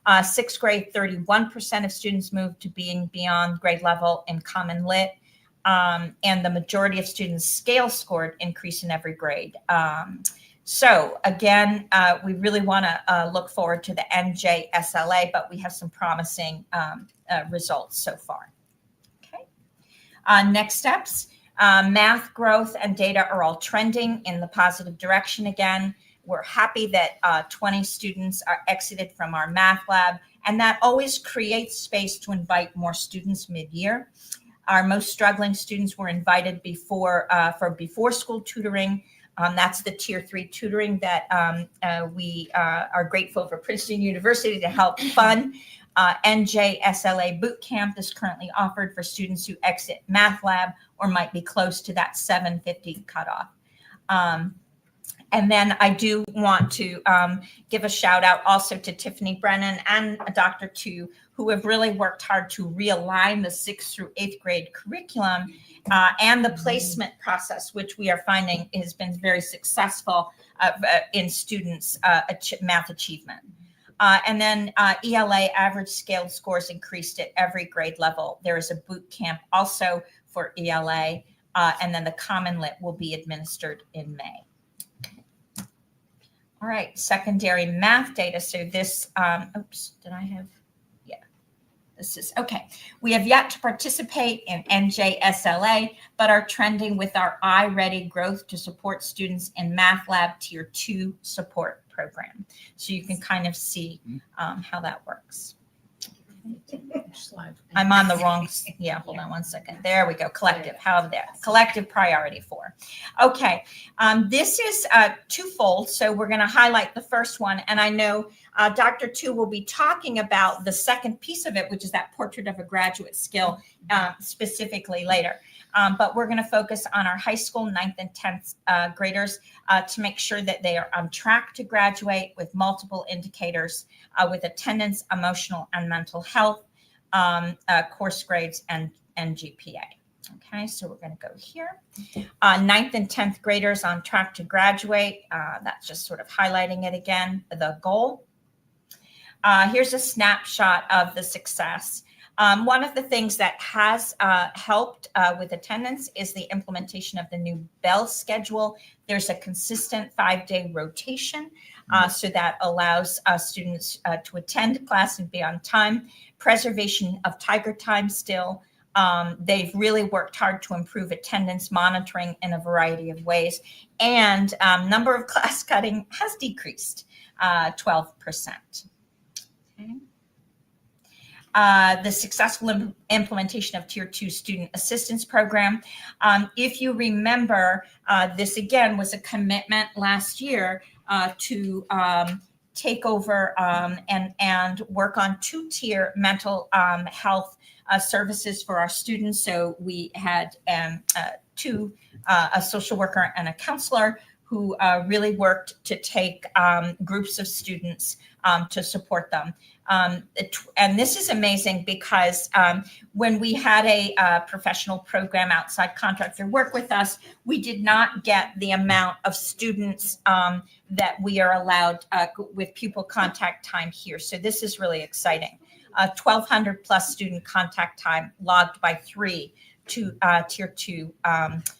6th grade, 31% of students moved to being beyond grade level in Common Lit. And the majority of students scale scored increase in every grade. So again, we really want to look forward to the NJSLA, but we have some promising results so far. Okay. Next steps. Math growth and data are all trending in the positive direction again. We're happy that 20 students are exited from our math lab, and that always creates space to invite more students mid-year. Our most struggling students were invited for before school tutoring. That's the tier 3 tutoring that we are grateful for Princeton University to help fund. NJSLA boot camp is currently offered for students who exit math lab or might be close to that 750 cutoff. And then I do want to give a shout out also to Tiffany Brennan and Dr. Tu, who have really worked hard to realign the 6th through 8th grade curriculum and the placement process, which we are finding has been very successful in students' math achievement. And then ELA average scaled scores increased at every grade level. There is a boot camp also for ELA, and then the Common Lit will be administered in May. All right, secondary math data. So this, this is, okay. We have yet to participate in NJSLA, but are trending with our iReady growth to support students in Math Lab Tier 2 support program. So you can kind of see how that works. I'm on the wrong, yeah, hold on one second. There we go, collective, how that, collective priority 4. Okay, this is twofold, so we're gonna highlight the first one, and I know Dr. Tu will be talking about the second piece of it, which is that portrait of a graduate skill specifically later. But we're gonna focus on our high school 9th and 10th graders to make sure that they are on track to graduate with multiple indicators with attendance, emotional and mental health, course grades, and GPA. Okay, so we're going to go here. 9th and 10th graders on track to graduate. That's just sort of highlighting it again, the goal. Here's a snapshot of the success. One of the things that has helped with attendance is the implementation of the new bell schedule. There's a consistent 5-day rotation, so that allows students to attend class and be on time. Preservation of Tiger Time still. They've really worked hard to improve attendance monitoring in a variety of ways. And number of class cutting has decreased 12%. Okay. The successful implementation of Tier 2 Student Assistance Program. If you remember, this again was a commitment last year to take over and work on 2-tier mental health services for our students. So we had a social worker and a counselor who really worked to take groups of students to support them. And this is amazing because when we had a professional program outside contractor work with us, we did not get the amount of students that we are allowed with pupil contact time here. So this is really exciting. 1,200 plus student contact time logged by 3 to Tier 2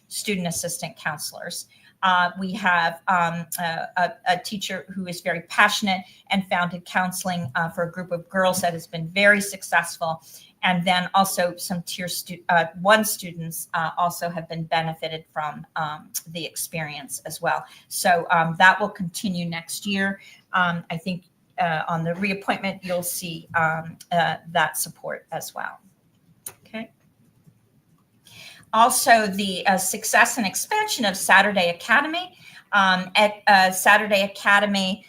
student assistant counselors. We have a teacher who is very passionate and founded counseling for a group of girls that has been very successful. And then also some Tier 1 students also have been benefited from the experience as well. So that will continue next year. I think on the reappointment, you'll see that support as well. Okay. Also, the success and expansion of Saturday Academy. Saturday Academy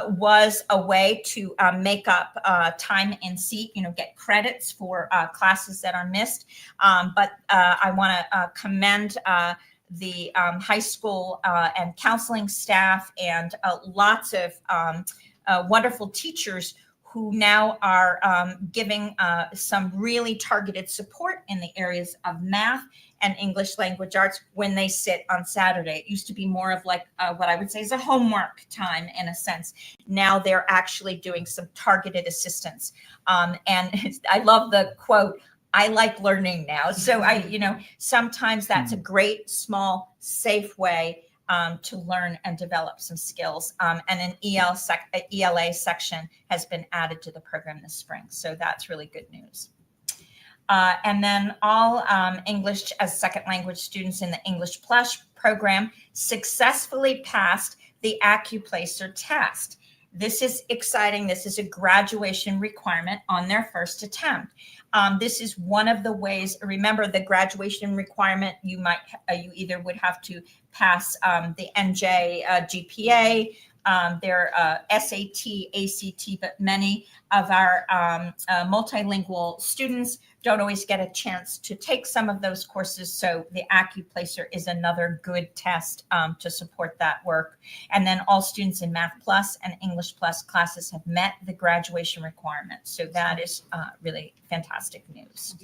was a way to make up time in seat, get credits for classes that are missed. But I want to commend the high school and counseling staff and lots of wonderful teachers who now are giving some really targeted support in the areas of math and English language arts when they sit on Saturday. It used to be more of like what I would say is a homework time in a sense. Now they're actually doing some targeted assistance. And I love the quote, I like learning now. So sometimes that's a great, small, safe way to learn and develop some skills. And an ELA section has been added to the program this spring. So that's really good news. And then all English as second language students in the English Plus program successfully passed the AccuPlacer test. This is exciting. This is a graduation requirement on their first attempt. This is one of the ways, remember the graduation requirement, you either would have to pass the NJ GPA, their SAT, ACT, but many of our multilingual students don't always get a chance to take some of those courses. So the AccuPlacer is another good test to support that work. And then all students in Math Plus and English Plus classes have met the graduation requirements. So that is really fantastic news.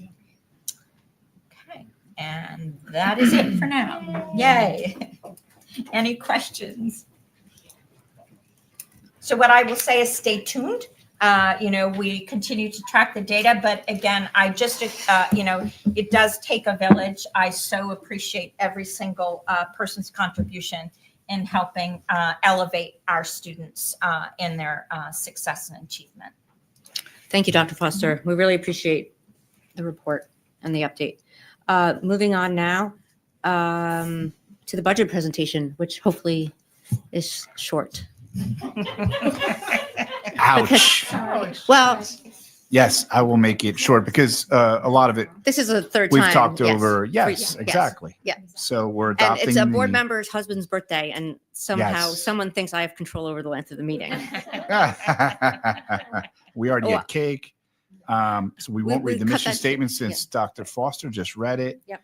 Okay, and that is it for now. Yay. Any questions? So what I will say is stay tuned. We continue to track the data, but again, I just, it does take a village. I so appreciate every single person's contribution in helping elevate our students in their success and achievement. Thank you, Dr. Foster. We really appreciate the report and the update. Moving on now to the budget presentation, which hopefully is short. Ouch. Well, Yes, I will make it short because a lot of it This is a third we've time. talked yes. over. For- Yes, exactly. Yeah. So we're And adopting. it's a board the- member's husband's birthday, and somehow Yes. someone thinks I have control over the length of the meeting. We already Oh, had cake. So we won't we read the cut mission that- statement since Dr. Foster just read it. Yep.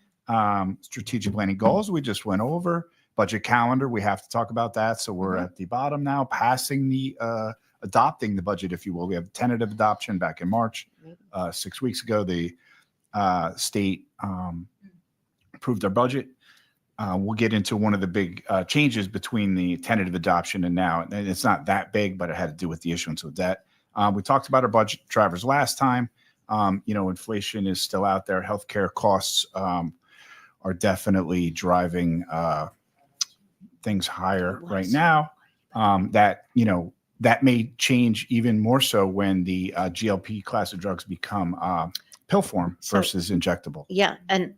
Strategic planning goals, we just went over. Budget calendar, we have to talk about that. So we're at the bottom now, passing the, adopting the budget, if you will. We have tentative adoption back in March. 6 weeks ago, the state approved our budget. We'll get into one of the big changes between the tentative adoption and now. And it's not that big, but it had to do with the issuance of debt. We talked about our budget drivers last time. Inflation is still out there. Healthcare costs are definitely driving things higher right now. That may change even more so when the GLP class of drugs become pill form versus injectable. Yeah, and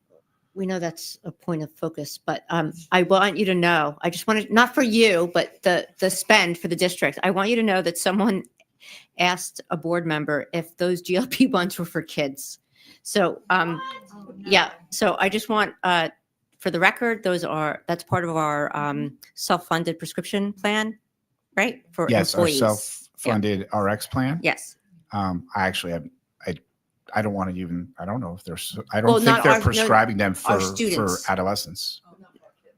we know that's a point of focus, but I want you to know, I just wanted, not for you, but the spend for the district. I want you to know that someone asked a board member if those GLP ones were for kids. So, yeah, so I just want, for the record, that's part of our self-funded prescription plan, right? For Yes, employees. our self-funded RX plan. Yes. I actually have, I don't want to even, I don't know if I don't Well, think not they're our- no, prescribing them our for students. adolescents.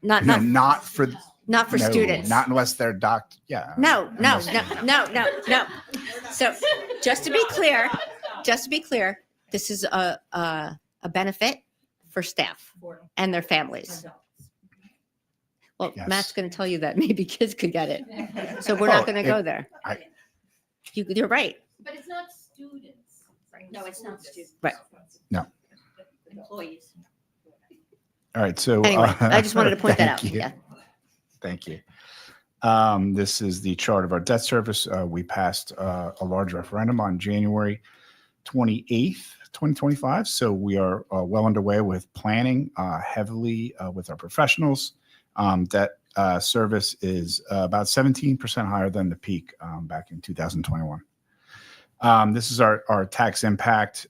Not Not for not for no, students. Not unless they're docked. Yeah. No. unless- So just to be clear, this is a benefit for staff and their families. Well, Yes. Matt's going to tell you that maybe kids could get it. So we're not going to go there. You're right. But it's not students. No, it's not students. Right. No. Employees. All right. So Anyway, I just wanted to point that thank out. you. Yeah. Thank you. This is the chart of our debt service. We passed a large referendum on January 28th, 2025. So we are well underway with planning heavily with our professionals. Debt service is about 17% higher than the peak back in 2021. This is our tax impact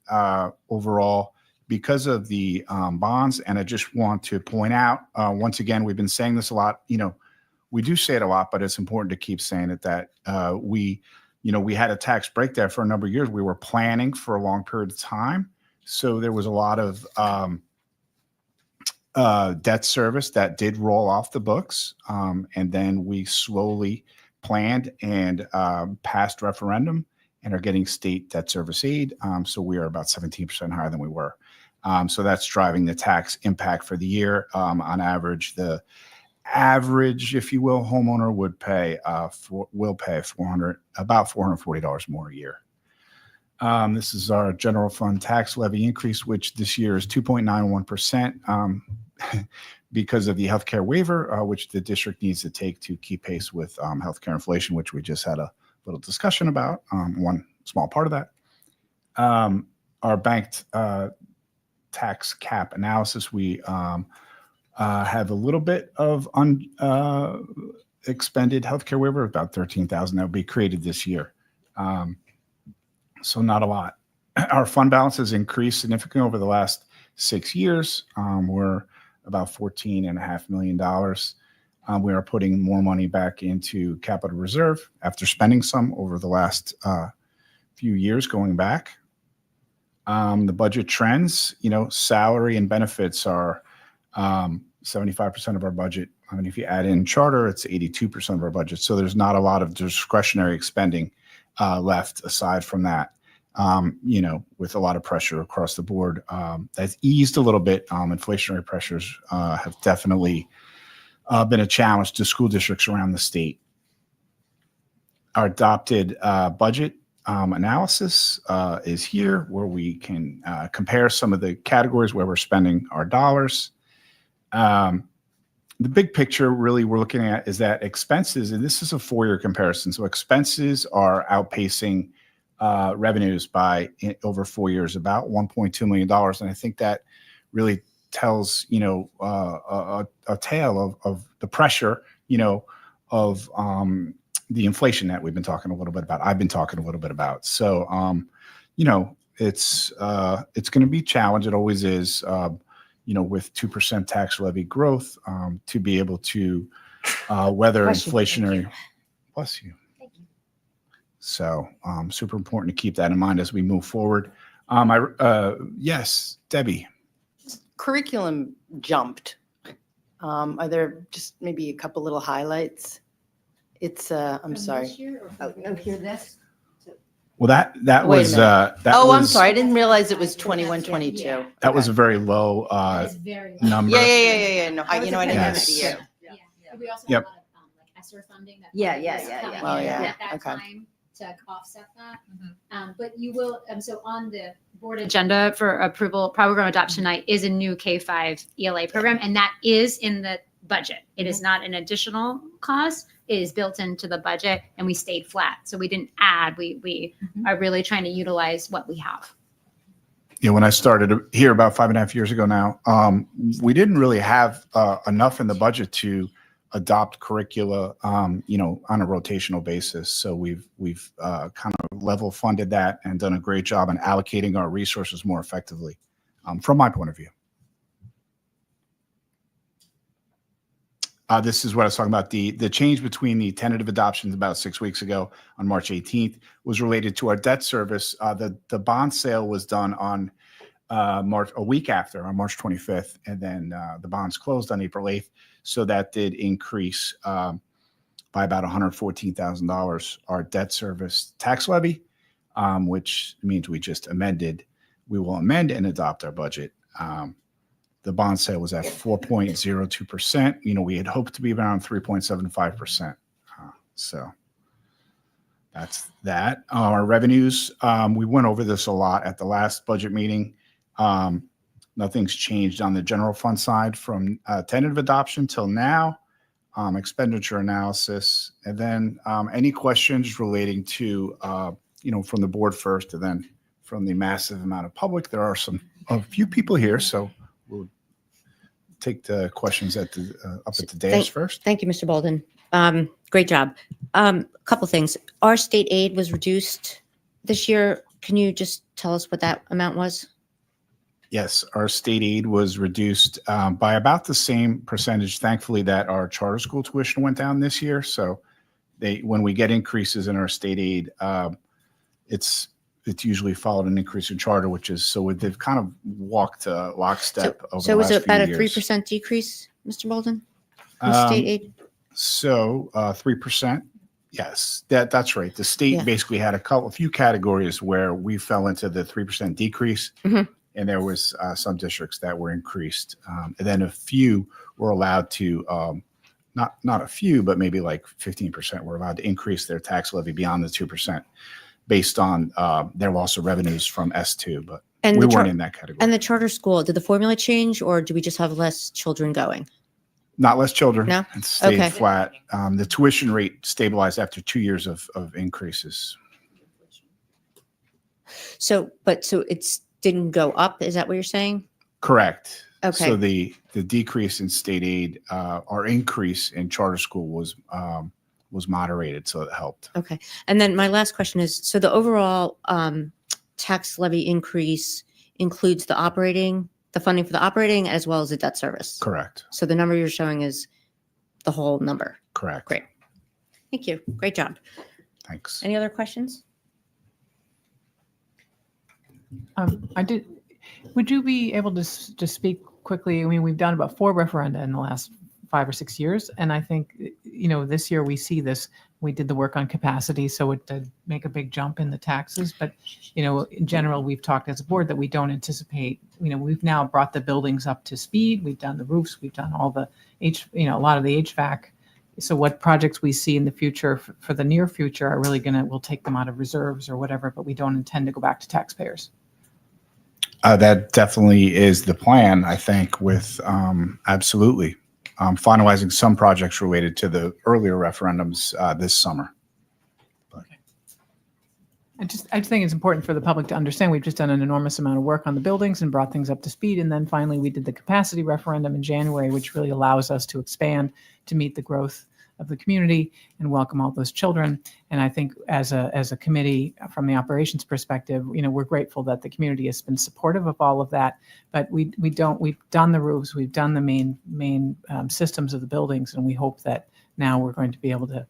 overall because of the bonds. And I just want to point out, once again, we've been saying this a lot, we do say it a lot, but it's important to keep saying it that we had a tax break there for a number of years. We were planning for a long period of time. So there was a lot of debt service that did roll off the books. And then we slowly planned and passed referendum and are getting state debt service aid. So we are about 17% higher than we were. So that's driving the tax impact for the year. On average, the average, if you will, homeowner would pay about $440 more a year. This is our general fund tax levy increase, which this year is 2.91%. Because of the healthcare waiver, which the district needs to take to keep pace with healthcare inflation, which we just had a little discussion about, one small part of that. Our banked tax cap analysis, we have a little bit of expended healthcare waiver, about $13,000 that will be created this year. So not a lot. Our fund balance has increased significantly over the last 6 years. We're about $14.5 million. We are putting more money back into capital reserve after spending some over the last few years going back. The budget trends, salary and benefits are 75% of our budget. I mean, if you add in charter, it's 82% of our budget. So there's not a lot of discretionary spending left aside from that. With a lot of pressure across the board, that's eased a little bit. Inflationary pressures have definitely been a challenge to school districts around the state. Our adopted budget analysis is here, where we can compare some of the categories where we're spending our dollars. The big picture really we're looking at is that expenses, and this is a 4-year comparison. So expenses are outpacing revenues by over 4 years, about $1.2 million. And I think that really tells, a tale of the pressure, of the inflation that we've been talking a little bit about. I've been talking a little bit about. So it's going to be a challenge. It always is, with 2% tax levy growth, to be able to weather Bless you. inflationary. Bless you. So super important to keep that in mind as we move forward. Yes, Debbie. Curriculum jumped. Are there just maybe a couple little highlights? It's I'm sorry. No, hear this. Well, that Wait a was minute. that Oh, was, I'm sorry. I didn't realize it was 21, 22. That was a very low number. Yeah. No, I didn't have Yes. the year. We also Yep. have a lot of like ESSER funding. That Yeah. coming Oh, in yeah. At that Okay. time to offset that. But you will, so on the board agenda for approval, program adoption night is a new K-5 ELA program, and that is in the budget. It is not an additional cost. It is built into the budget, and we stayed flat. So we didn't add. We are really trying to utilize what we have. When I started here about 5.5 years ago now, we didn't really have enough in the budget to adopt curricula, on a rotational basis. So we've kind of level funded that and done a great job in allocating our resources more effectively, from my point of view. This is what I was talking about. The change between the tentative adoptions about 6 weeks ago on March 18th was related to our debt service. The bond sale was done on a week after, on March 25th, and then the bonds closed on April 8th. So that did increase by about $114,000 our debt service tax levy, which means we just amended. We will amend and adopt our budget. The bond sale was at 4.02%. We had hoped to be around 3.75%. So that's that. Our revenues, we went over this a lot at the last budget meeting. Nothing's changed on the general fund side from tentative adoption till now. Expenditure analysis, and then any questions relating to, from the board first, and then from the massive amount of public. There are a few people here, so we'll take the questions up at the dais first. Thank you, Mr. Bolden. Great job. A couple things. Our state aid was reduced this year. Can you just tell us what that amount was? Yes, our state aid was reduced by about the same percentage, thankfully, that our charter school tuition went down this year. So when we get increases in our state aid, it's usually followed an increase in charter, they've kind of walked lockstep over the last few years. So was it about a 3% decrease, Mr. Bolden, in state aid? So 3%. Yes, that's right. The state basically had a few categories where we fell into the 3% decrease. Mm-hmm. And there was some districts that were increased. And then a few were allowed to, not a few, but maybe like 15% were allowed to increase their tax levy beyond the 2% based on their loss of revenues from S2. But we weren't in that category. And the charter school, did the formula change, or do we just have less children going? Not less children. No? It stayed Okay. flat. The tuition rate stabilized after 2 years of increases. So it's didn't go up. Is that what you're saying? Correct. Okay. So the decrease in state aid, our increase in charter school was moderated, so it helped. Okay. And then my last question is, so the overall tax levy increase includes the funding for the operating as well as the debt service? Correct. So the number you're showing is the whole number? Correct. Great. Thank you. Great job. Thanks. Any other questions? Would you be able to just speak quickly? I mean, we've done about 4 referenda in the last 5 or 6 years. And I think, this year we see this, we did the work on capacity, so it did make a big jump in the taxes. But, in general, we've talked as a board that we don't anticipate, we've now brought the buildings up to speed. We've done the roofs, we've done all the a lot of the HVAC. So what projects we see in the future for the near future are really we'll take them out of reserves or whatever, but we don't intend to go back to taxpayers. That definitely is the plan, I think, with absolutely finalizing some projects related to the earlier referendums this summer. I just think it's important for the public to understand we've just done an enormous amount of work on the buildings and brought things up to speed. And then finally, we did the capacity referendum in January, which really allows us to expand to meet the growth of the community and welcome all those children. And I think as a committee from the operations perspective, we're grateful that the community has been supportive of all of that. But we've done the roofs, we've done the main systems of the buildings, and we hope that now we're going to be able to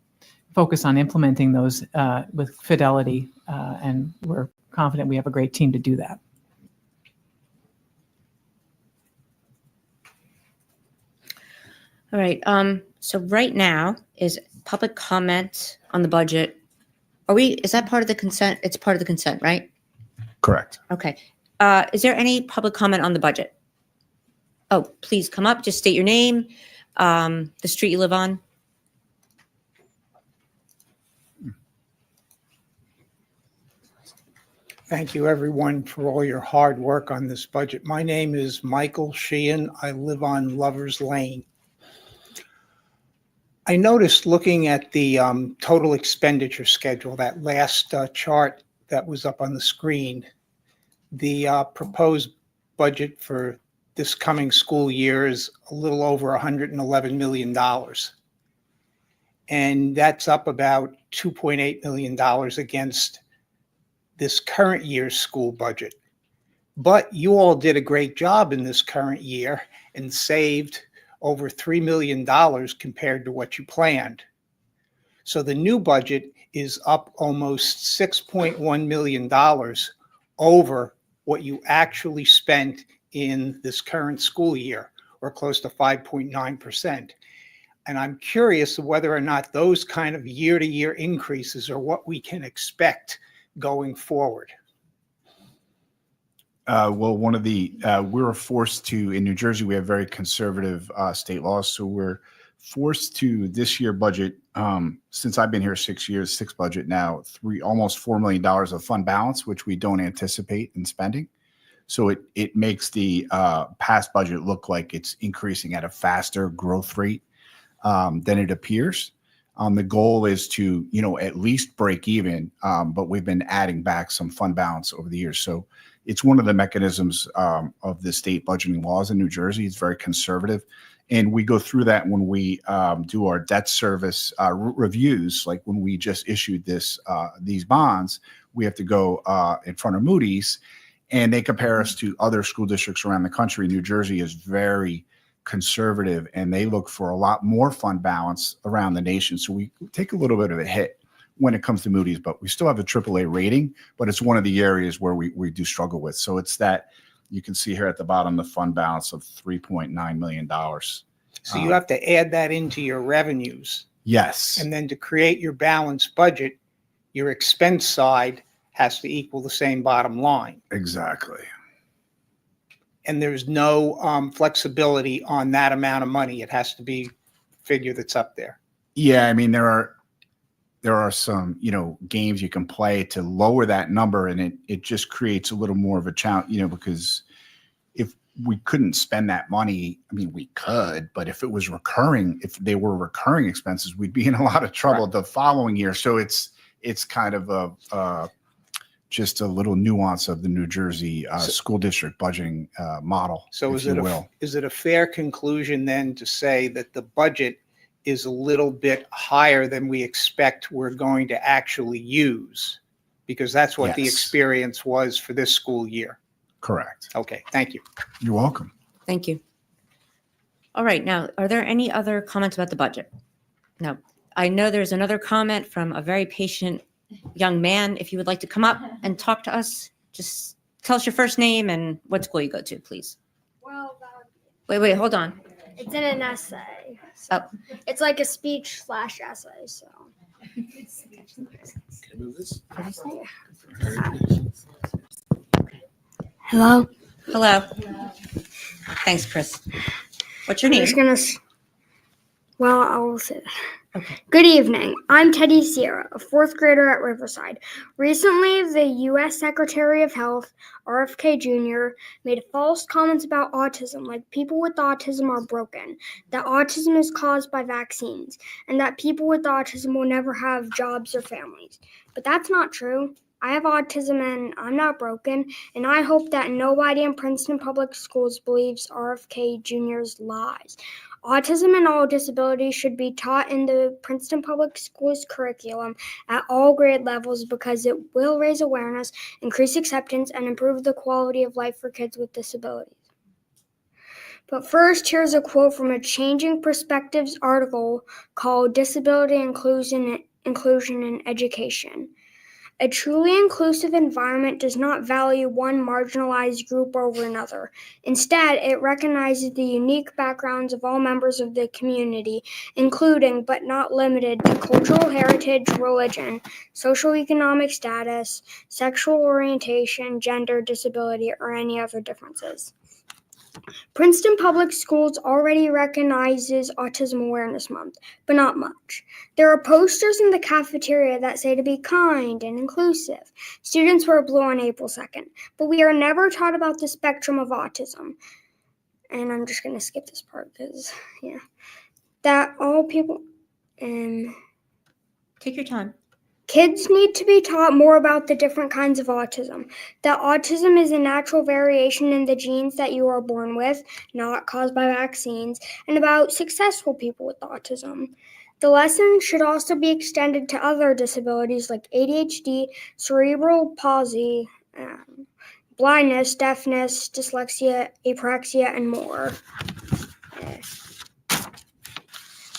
focus on implementing those with fidelity, and we're confident we have a great team to do that. All right. So right now is public comment on the budget. Is that part of the consent? It's part of the consent, right? Correct. Okay. Is there any public comment on the budget? Oh, please come up. Just state your name, the street you live on. Thank you, everyone, for all your hard work on this budget. My name is Michael Sheehan. I live on Lover's Lane. I noticed looking at the total expenditure schedule, that last chart that was up on the screen, the proposed budget for this coming school year is a little over $111 million. And that's up about $2.8 million against this current year's school budget. But you all did a great job in this current year and saved over $3 million compared to what you planned. So the new budget is up almost $6.1 million over what you actually spent in this current school year, or close to 5.9%. And I'm curious whether or not those kind of year-to-year increases are what we can expect going forward. Well, one of the, we were forced to, in New Jersey, we have very conservative state laws. So we're forced to this year budget, since I've been here 6 years, six budget now, almost $4 million of fund balance, which we don't anticipate in spending. So it makes the past budget look like it's increasing at a faster growth rate than it appears. The goal is to, at least break even, but we've been adding back some fund balance over the years. So it's one of the mechanisms of the state budgeting laws in New Jersey. It's very conservative. And we go through that when we do our debt service reviews. Like when we just issued these bonds, we have to go in front of Moody's, and they compare us to other school districts around the country. New Jersey is very conservative, and they look for a lot more fund balance around the nation. So we take a little bit of a hit when it comes to Moody's, but we still have a AAA rating, but it's one of the areas where we do struggle with. So it's that you can see here at the bottom, the fund balance of $3.9 million. So you have to add that into your revenues. Yes. And then to create your balanced budget, your expense side has to equal the same bottom line. Exactly. And there's no flexibility on that amount of money. It has to be a figure that's up there. Yeah, I mean, there are some, games you can play to lower that number, and it just creates a little more of a challenge, because if we couldn't spend that money, I mean, we could, but if if they were recurring expenses, we'd be in a lot of trouble the following year. So it's kind of just a little nuance of the New Jersey school district budgeting model. So is it a fair conclusion then to say that the budget is a little bit higher than we expect we're going to actually use? Because that's what the experience was for this school year. Correct. Okay, thank you. You're welcome. Thank you. All right. Now, are there any other comments about the budget? No. I know there's another comment from a very patient young man. If you would like to come up and talk to us, just tell us your first name and what school you go to, please. Well, Wait, hold on. it's in an essay. Oh. It's like a speech/essay, so. Hello? Hello. Thanks, Chris. What's your name? I will say that. Okay. Good evening. I'm Teddy Sierra, a fourth grader at Riverside. Recently, the U.S. Secretary of Health, RFK Jr., made false comments about autism, like people with autism are broken, that autism is caused by vaccines, and that people with autism will never have jobs or families. But that's not true. I have autism and I'm not broken, and I hope that nobody in Princeton Public Schools believes RFK Jr.'s lies. Autism and all disabilities should be taught in the Princeton Public Schools curriculum at all grade levels because it will raise awareness, increase acceptance, and improve the quality of life for kids with disabilities. But first, here's a quote from a Changing Perspectives article called Disability Inclusion in Education. A truly inclusive environment does not value one marginalized group over another. Instead, it recognizes the unique backgrounds of all members of the community, including but not limited to cultural heritage, religion, socioeconomic status, sexual orientation, gender, disability, or any other differences. Princeton Public Schools already recognizes Autism Awareness Month, but not much. There are posters in the cafeteria that say to be kind and inclusive. Students wear blue on April 2nd, but we are never taught about the spectrum of autism. And I'm just going to skip this part because, that all people... Take your time. Kids need to be taught more about the different kinds of autism. That autism is a natural variation in the genes that you are born with, not caused by vaccines, and about successful people with autism. The lesson should also be extended to other disabilities like ADHD, cerebral palsy, blindness, deafness, dyslexia, apraxia, and more.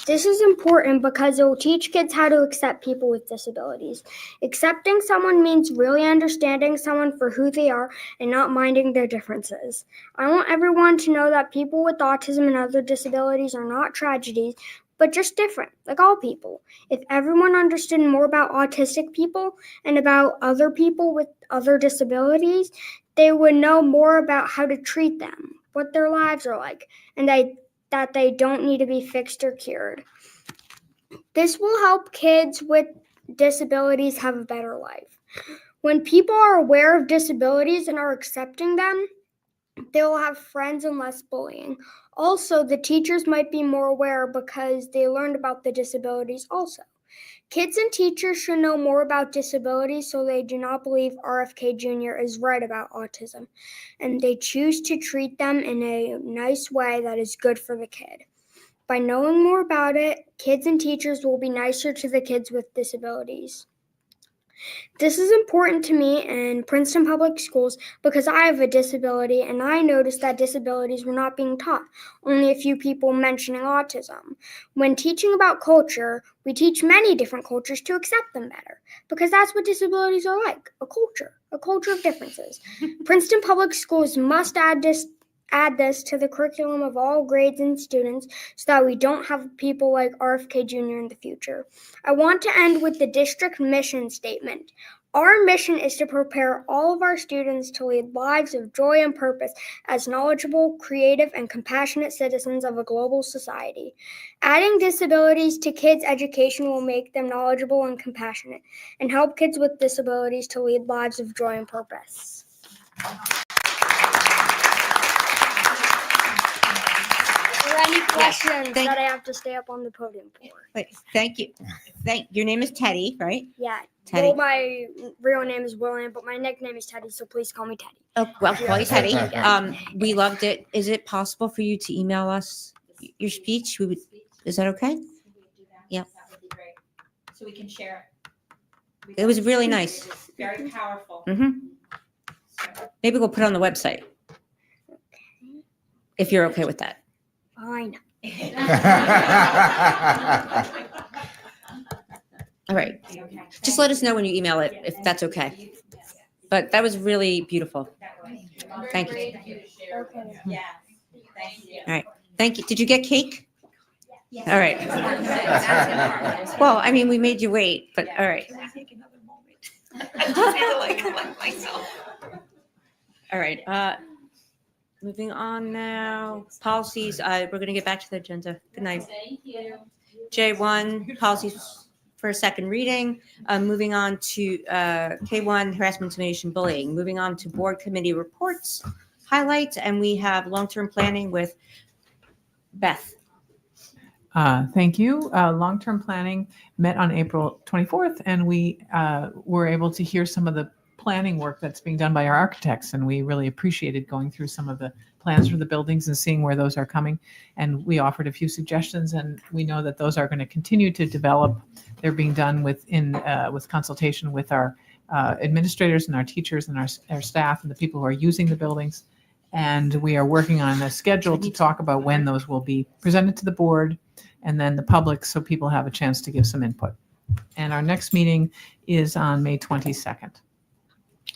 This is important because it will teach kids how to accept people with disabilities. Accepting someone means really understanding someone for who they are and not minding their differences. I want everyone to know that people with autism and other disabilities are not tragedies, but just different, like all people. If everyone understood more about autistic people and about other people with other disabilities, they would know more about how to treat them, what their lives are like, and that they don't need to be fixed or cured. This will help kids with disabilities have a better life. When people are aware of disabilities and are accepting them, they will have friends and less bullying. Also, the teachers might be more aware because they learned about the disabilities also. Kids and teachers should know more about disabilities so they do not believe RFK Jr. is right about autism, and they choose to treat them in a nice way that is good for the kid. By knowing more about it, kids and teachers will be nicer to the kids with disabilities. This is important to me in Princeton Public Schools because I have a disability and I noticed that disabilities were not being taught, only a few people mentioning autism. When teaching about culture, we teach many different cultures to accept them better because that's what disabilities are like, a culture of differences. Princeton Public Schools must add this to the curriculum of all grades and students so that we don't have people like RFK Jr. in the future. I want to end with the district mission statement. Our mission is to prepare all of our students to lead lives of joy and purpose as knowledgeable, creative, and compassionate citizens of a global society. Adding disabilities to kids' education will make them knowledgeable and compassionate and help kids with disabilities to lead lives of joy and purpose. Any questions that I have to stay up on the podium for? Wait, thank you. Your name is Teddy, right? Yeah. Teddy. Well, my real name is William, but my nickname is Teddy, so please call me Teddy. Oh, well, call you Teddy. We loved it. Is it possible for you to email us your speech? Is that okay? Yeah. So we can share it. It was really nice. Very powerful. Maybe we'll put it on the website. If you're okay with that. Fine. All right. Just let us know when you email it, if that's okay. But that was really beautiful. Thank you. Okay. Yeah. Thank you. All right. Thank you. Did you get cake? Yes. All right. Well, I mean, we made you wait, but all right. I just feel like myself. All right. Moving on now. Policies. We're going to get back to the agenda. Good night. Thank you. J1, policies for a second reading. Moving on to K1, harassment, intimidation, bullying. Moving on to board committee reports, highlights, and we have long-term planning with Beth. Thank you. Long-term planning met on April 24th, and we were able to hear some of the planning work that's being done by our architects, and we really appreciated going through some of the plans for the buildings and seeing where those are coming. And we offered a few suggestions, and we know that those are going to continue to develop. They're being done with consultation with our administrators and our teachers and our staff and the people who are using the buildings. And we are working on a schedule to talk about when those will be presented to the board and then the public, so people have a chance to give some input. And our next meeting is on May 22nd.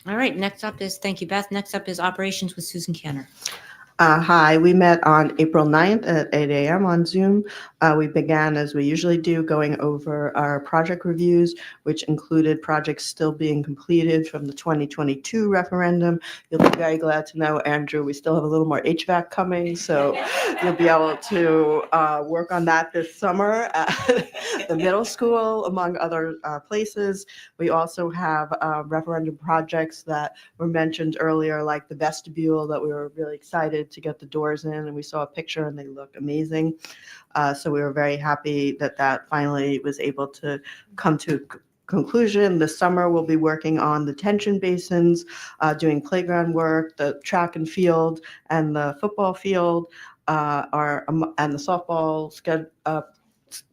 All right, next up is, thank you, Beth. Next up is operations with Susan Canner. Hi, we met on April 9th at 8 a.m. on Zoom. We began, as we usually do, going over our project reviews, which included projects still being completed from the 2022 referendum. You'll be very glad to know, Andrew, we still have a little more HVAC coming, so you'll be able to work on that this summer at the middle school, among other places. We also have referendum projects that were mentioned earlier, like the vestibule that we were really excited to get the doors in, and we saw a picture and they look amazing. So we were very happy that that finally was able to come to conclusion. This summer we'll be working on the detention basins, doing playground work, the track and field and the football field, and the softball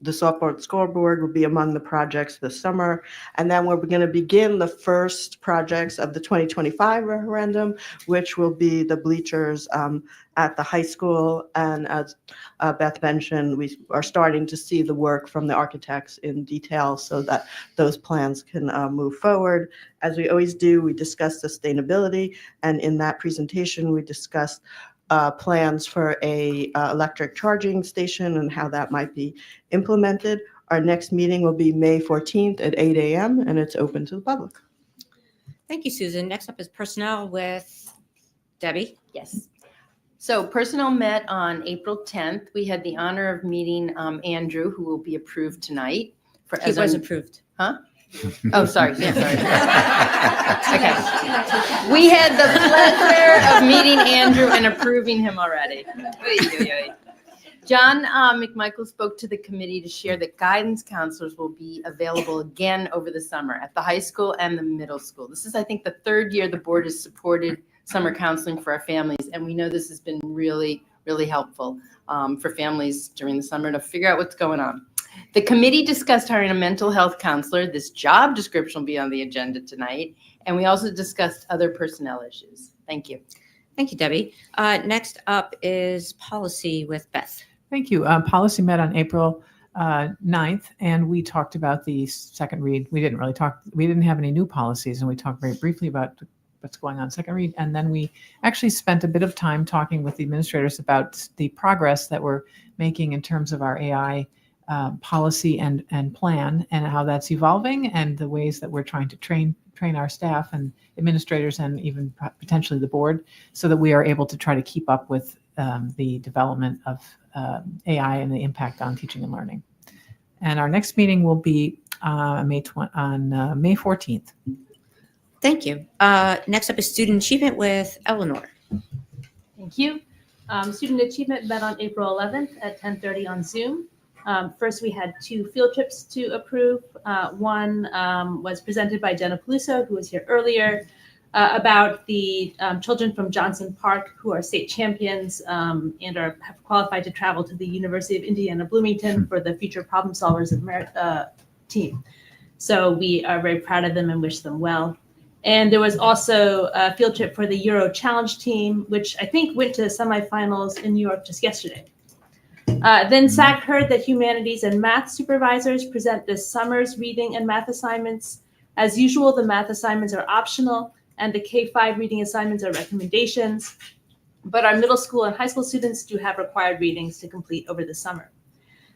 the softball scoreboard will be among the projects this summer. And then we're going to begin the first projects of the 2025 referendum, which will be the bleachers at the high school. And as Beth mentioned, we are starting to see the work from the architects in detail so that those plans can move forward. As we always do, we discuss sustainability. And in that presentation, we discussed plans for a electric charging station and how that might be implemented. Our next meeting will be May 14th at 8 a.m. and it's open to the public. Thank you, Susan. Next up is personnel with Debbie. Yes. So personnel met on April 10th. We had the honor of meeting Andrew, who will be approved tonight. He was approved. Huh? Oh, sorry. Yeah, sorry. Okay. We had the pleasure of meeting Andrew and approving him already. John McMichael spoke to the committee to share that guidance counselors will be available again over the summer at the high school and the middle school. This is, I think, the third year the board has supported summer counseling for our families, and we know this has been really, really helpful for families during the summer to figure out what's going on. The committee discussed hiring a mental health counselor. This job description will be on the agenda tonight. And we also discussed other personnel issues. Thank you. Thank you, Debbie. Next up is policy with Beth. Thank you. Policy met on April 9th, and we talked about the second read. We didn't have any new policies, and we talked very briefly about what's going on second read. And then we actually spent a bit of time talking with the administrators about the progress that we're making in terms of our AI policy and plan, and how that's evolving, and the ways that we're trying to train our staff and administrators and even potentially the board, so that we are able to try to keep up with the development of AI and the impact on teaching and learning. And our next meeting will be on May 14th. Thank you. Next up is student achievement with Eleanor. Thank you. Student achievement met on April 11th at 10:30 on Zoom. First, we had 2 field trips to approve. One was presented by Jenna Peluso, who was here earlier, about the children from Johnson Park who are state champions and have qualified to travel to the University of Indiana Bloomington for the Future Problem Solvers team. So we are very proud of them and wish them well. And there was also a field trip for the Euro Challenge team, which I think went to semifinals in New York just yesterday. Then SAC heard that humanities and math supervisors present this summer's reading and math assignments. As usual, the math assignments are optional, and the K-5 reading assignments are recommendations. But our middle school and high school students do have required readings to complete over the summer.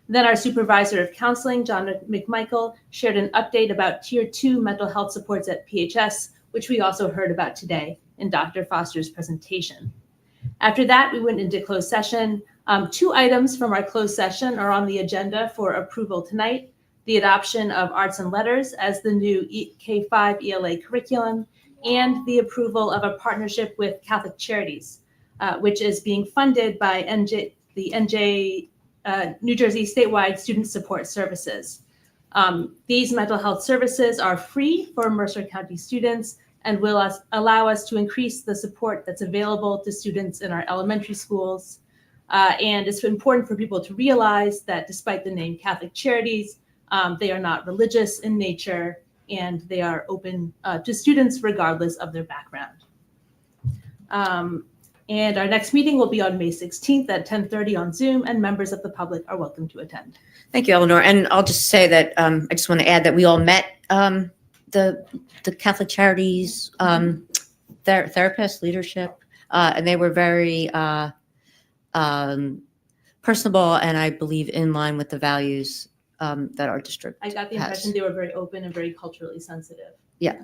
Then our supervisor of counseling, John McMichael, shared an update about Tier 2 mental health supports at PHS, which we also heard about today in Dr. Foster's presentation. After that, we went into closed session. 2 items from our closed session are on the agenda for approval tonight: the adoption of arts and letters as the new K-5 ELA curriculum, and the approval of a partnership with Catholic Charities, which is being funded by New Jersey statewide student support services. These mental health services are free for Mercer County students, and will allow us to increase the support that's available to students in our elementary schools. And it's important for people to realize that despite the name Catholic Charities, they are not religious in nature, and they are open to students regardless of their background. And our next meeting will be on May 16th at 10:30 on Zoom, and members of the public are welcome to attend. Thank you, Eleanor. And I'll just say that I just want to add that we all met the Catholic Charities therapist leadership, and they were very personable and I believe in line with the values that our district I got the has. impression they were very open and very culturally sensitive. Yeah.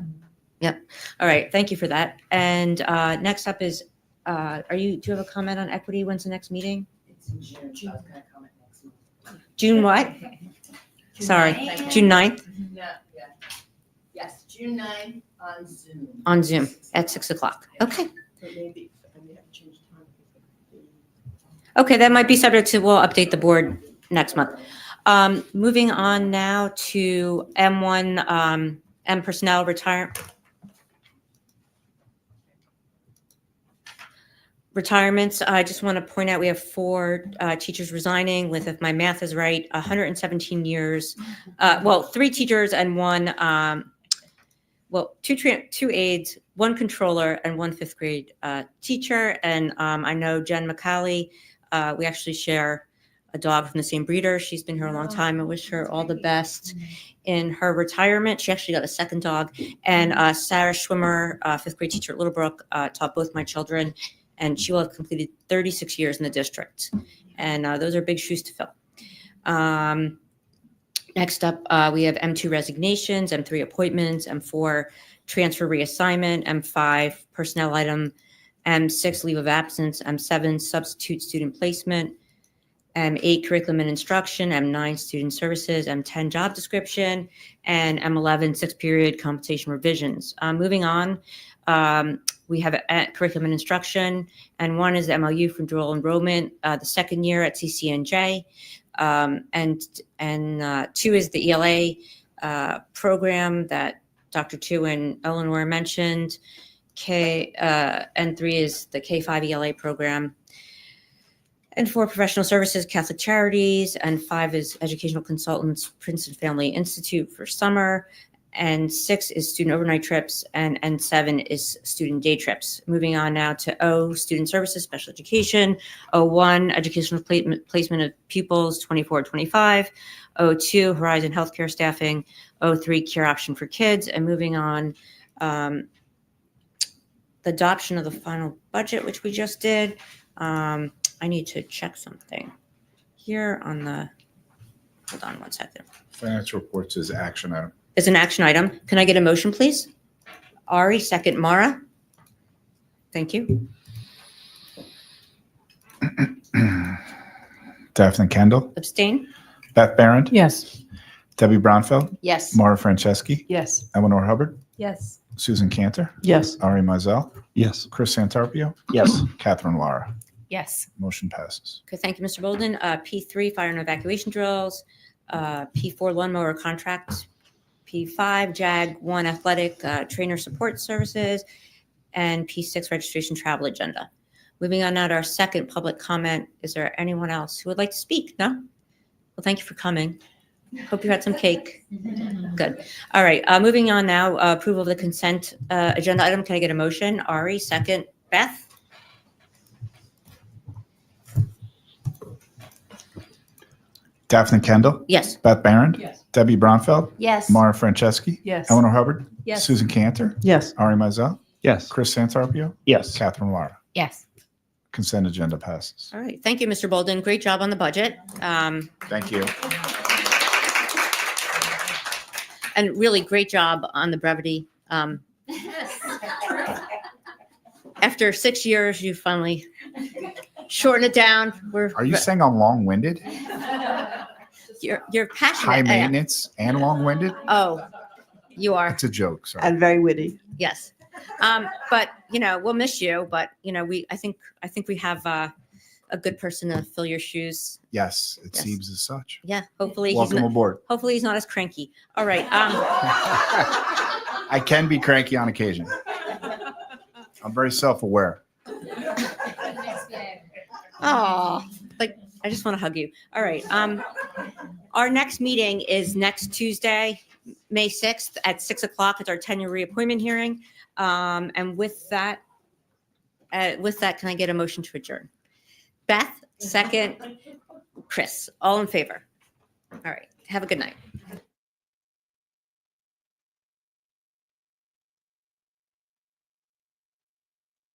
Yep. All right. Thank you for that. And next up is, do you have a comment on equity? When's the next meeting? It's in June. I was gonna comment next month. June what? Sorry, June 9th Yeah. Yes, June 9th on Zoom. on Zoom at 6 o'clock. Okay. So maybe we have to change time. Okay, that might be subject to, we'll update the board next month. Moving on now to M1, M personnel retirements. I just want to point out we have 4 teachers resigning with, if my math is right, 117 years. 3 teachers and 2 aides, 1 controller, and 1 5th grade teacher. And I know Jen McCauley, we actually share a dog from the same breeder. She's been here a long time. I wish her all the best in her retirement. She actually got a 2nd dog. And Sarah Schwimmer, 5th grade teacher at Littlebrook, taught both my children, and she will have completed 36 years in the district. And those are big shoes to fill. Next up, we have M2 resignations, M3 appointments, M4 transfer reassignment, M5 personnel item, M6 leave of absence, M7 substitute student placement, M8 curriculum and instruction, M9 student services, M10 job description, and M11 6th period compensation revisions. Moving on, we have curriculum and instruction, and 1 is the MLU for dual enrollment, the 2nd year at CCNJ, and 2 is the ELA program that Dr. Tu and Eleanor mentioned. And 3 is the K5 ELA program. And 4 professional services, Catholic Charities, and 5 is educational consultants, Princeton Family Institute for summer, and 6 is student overnight trips, and 7 is student day trips. Moving on now to O, student services, special education, O1, educational placement of pupils 24-25, O2, Horizon Healthcare staffing, O3, care option for kids, and moving on, the adoption of the final budget, which we just did. I need to check something here on the, hold on one second. Financial reports is action item. It's an action item. Can I get a motion, please? Ari, second. Mara? Thank you. Daphne Kendall, Abstain? Beth Barrett, Yes. Debbie Bronfeld, Yes. Maura Franceschi, Yes. Eleanor Hubbard, Yes. Susan Cantor, Yes. Ari Mizell, Yes. Chris Santarpio, Yes. Catherine Lara. Yes. Motion passes. Okay, thank you, Mr. Bolden. P3, fire and evacuation drills. P4, lawnmower contract. P5, JAG 1, athletic trainer support services. And P6, registration travel agenda. Moving on now to our second public comment. Is there anyone else who would like to speak? No? Well, thank you for coming. Hope you had some cake. Good. All right, moving on now. Approval of the consent agenda item. Can I get a motion? Ari, second. Beth? Daphne Kendall, Yes. Beth Barrett, Yes. Debbie Bronfeld, Yes. Maura Franceschi, Yes. Eleanor Hubbard, Yes. Susan Cantor, Yes. Ari Mizell, Yes. Chris Santarpio, Yes. Catherine Lara. Yes. Consent agenda passes. All right. Thank you, Mr. Bolden. Great job on the budget. Thank you. And really great job on the brevity. After 6 years, you finally shortened it down. Are you saying I'm long-winded? You're passionate. High maintenance and long-winded? Oh, you are. It's a joke, sorry. And very witty. Yes. But we'll miss you. But I think we have a good person to fill your shoes. Yes, it Yes. seems as such. Yeah. Hopefully Welcome aboard. Hopefully he's not as cranky. All right. I can be cranky on occasion. I'm very self-aware. Oh, like I just want to hug you. All right. Our next meeting is next Tuesday, May 6th at 6 o'clock. It's our tenure reappointment hearing. And with that, can I get a motion to adjourn? Beth, second. Chris, all in favor? All right. Have a good night.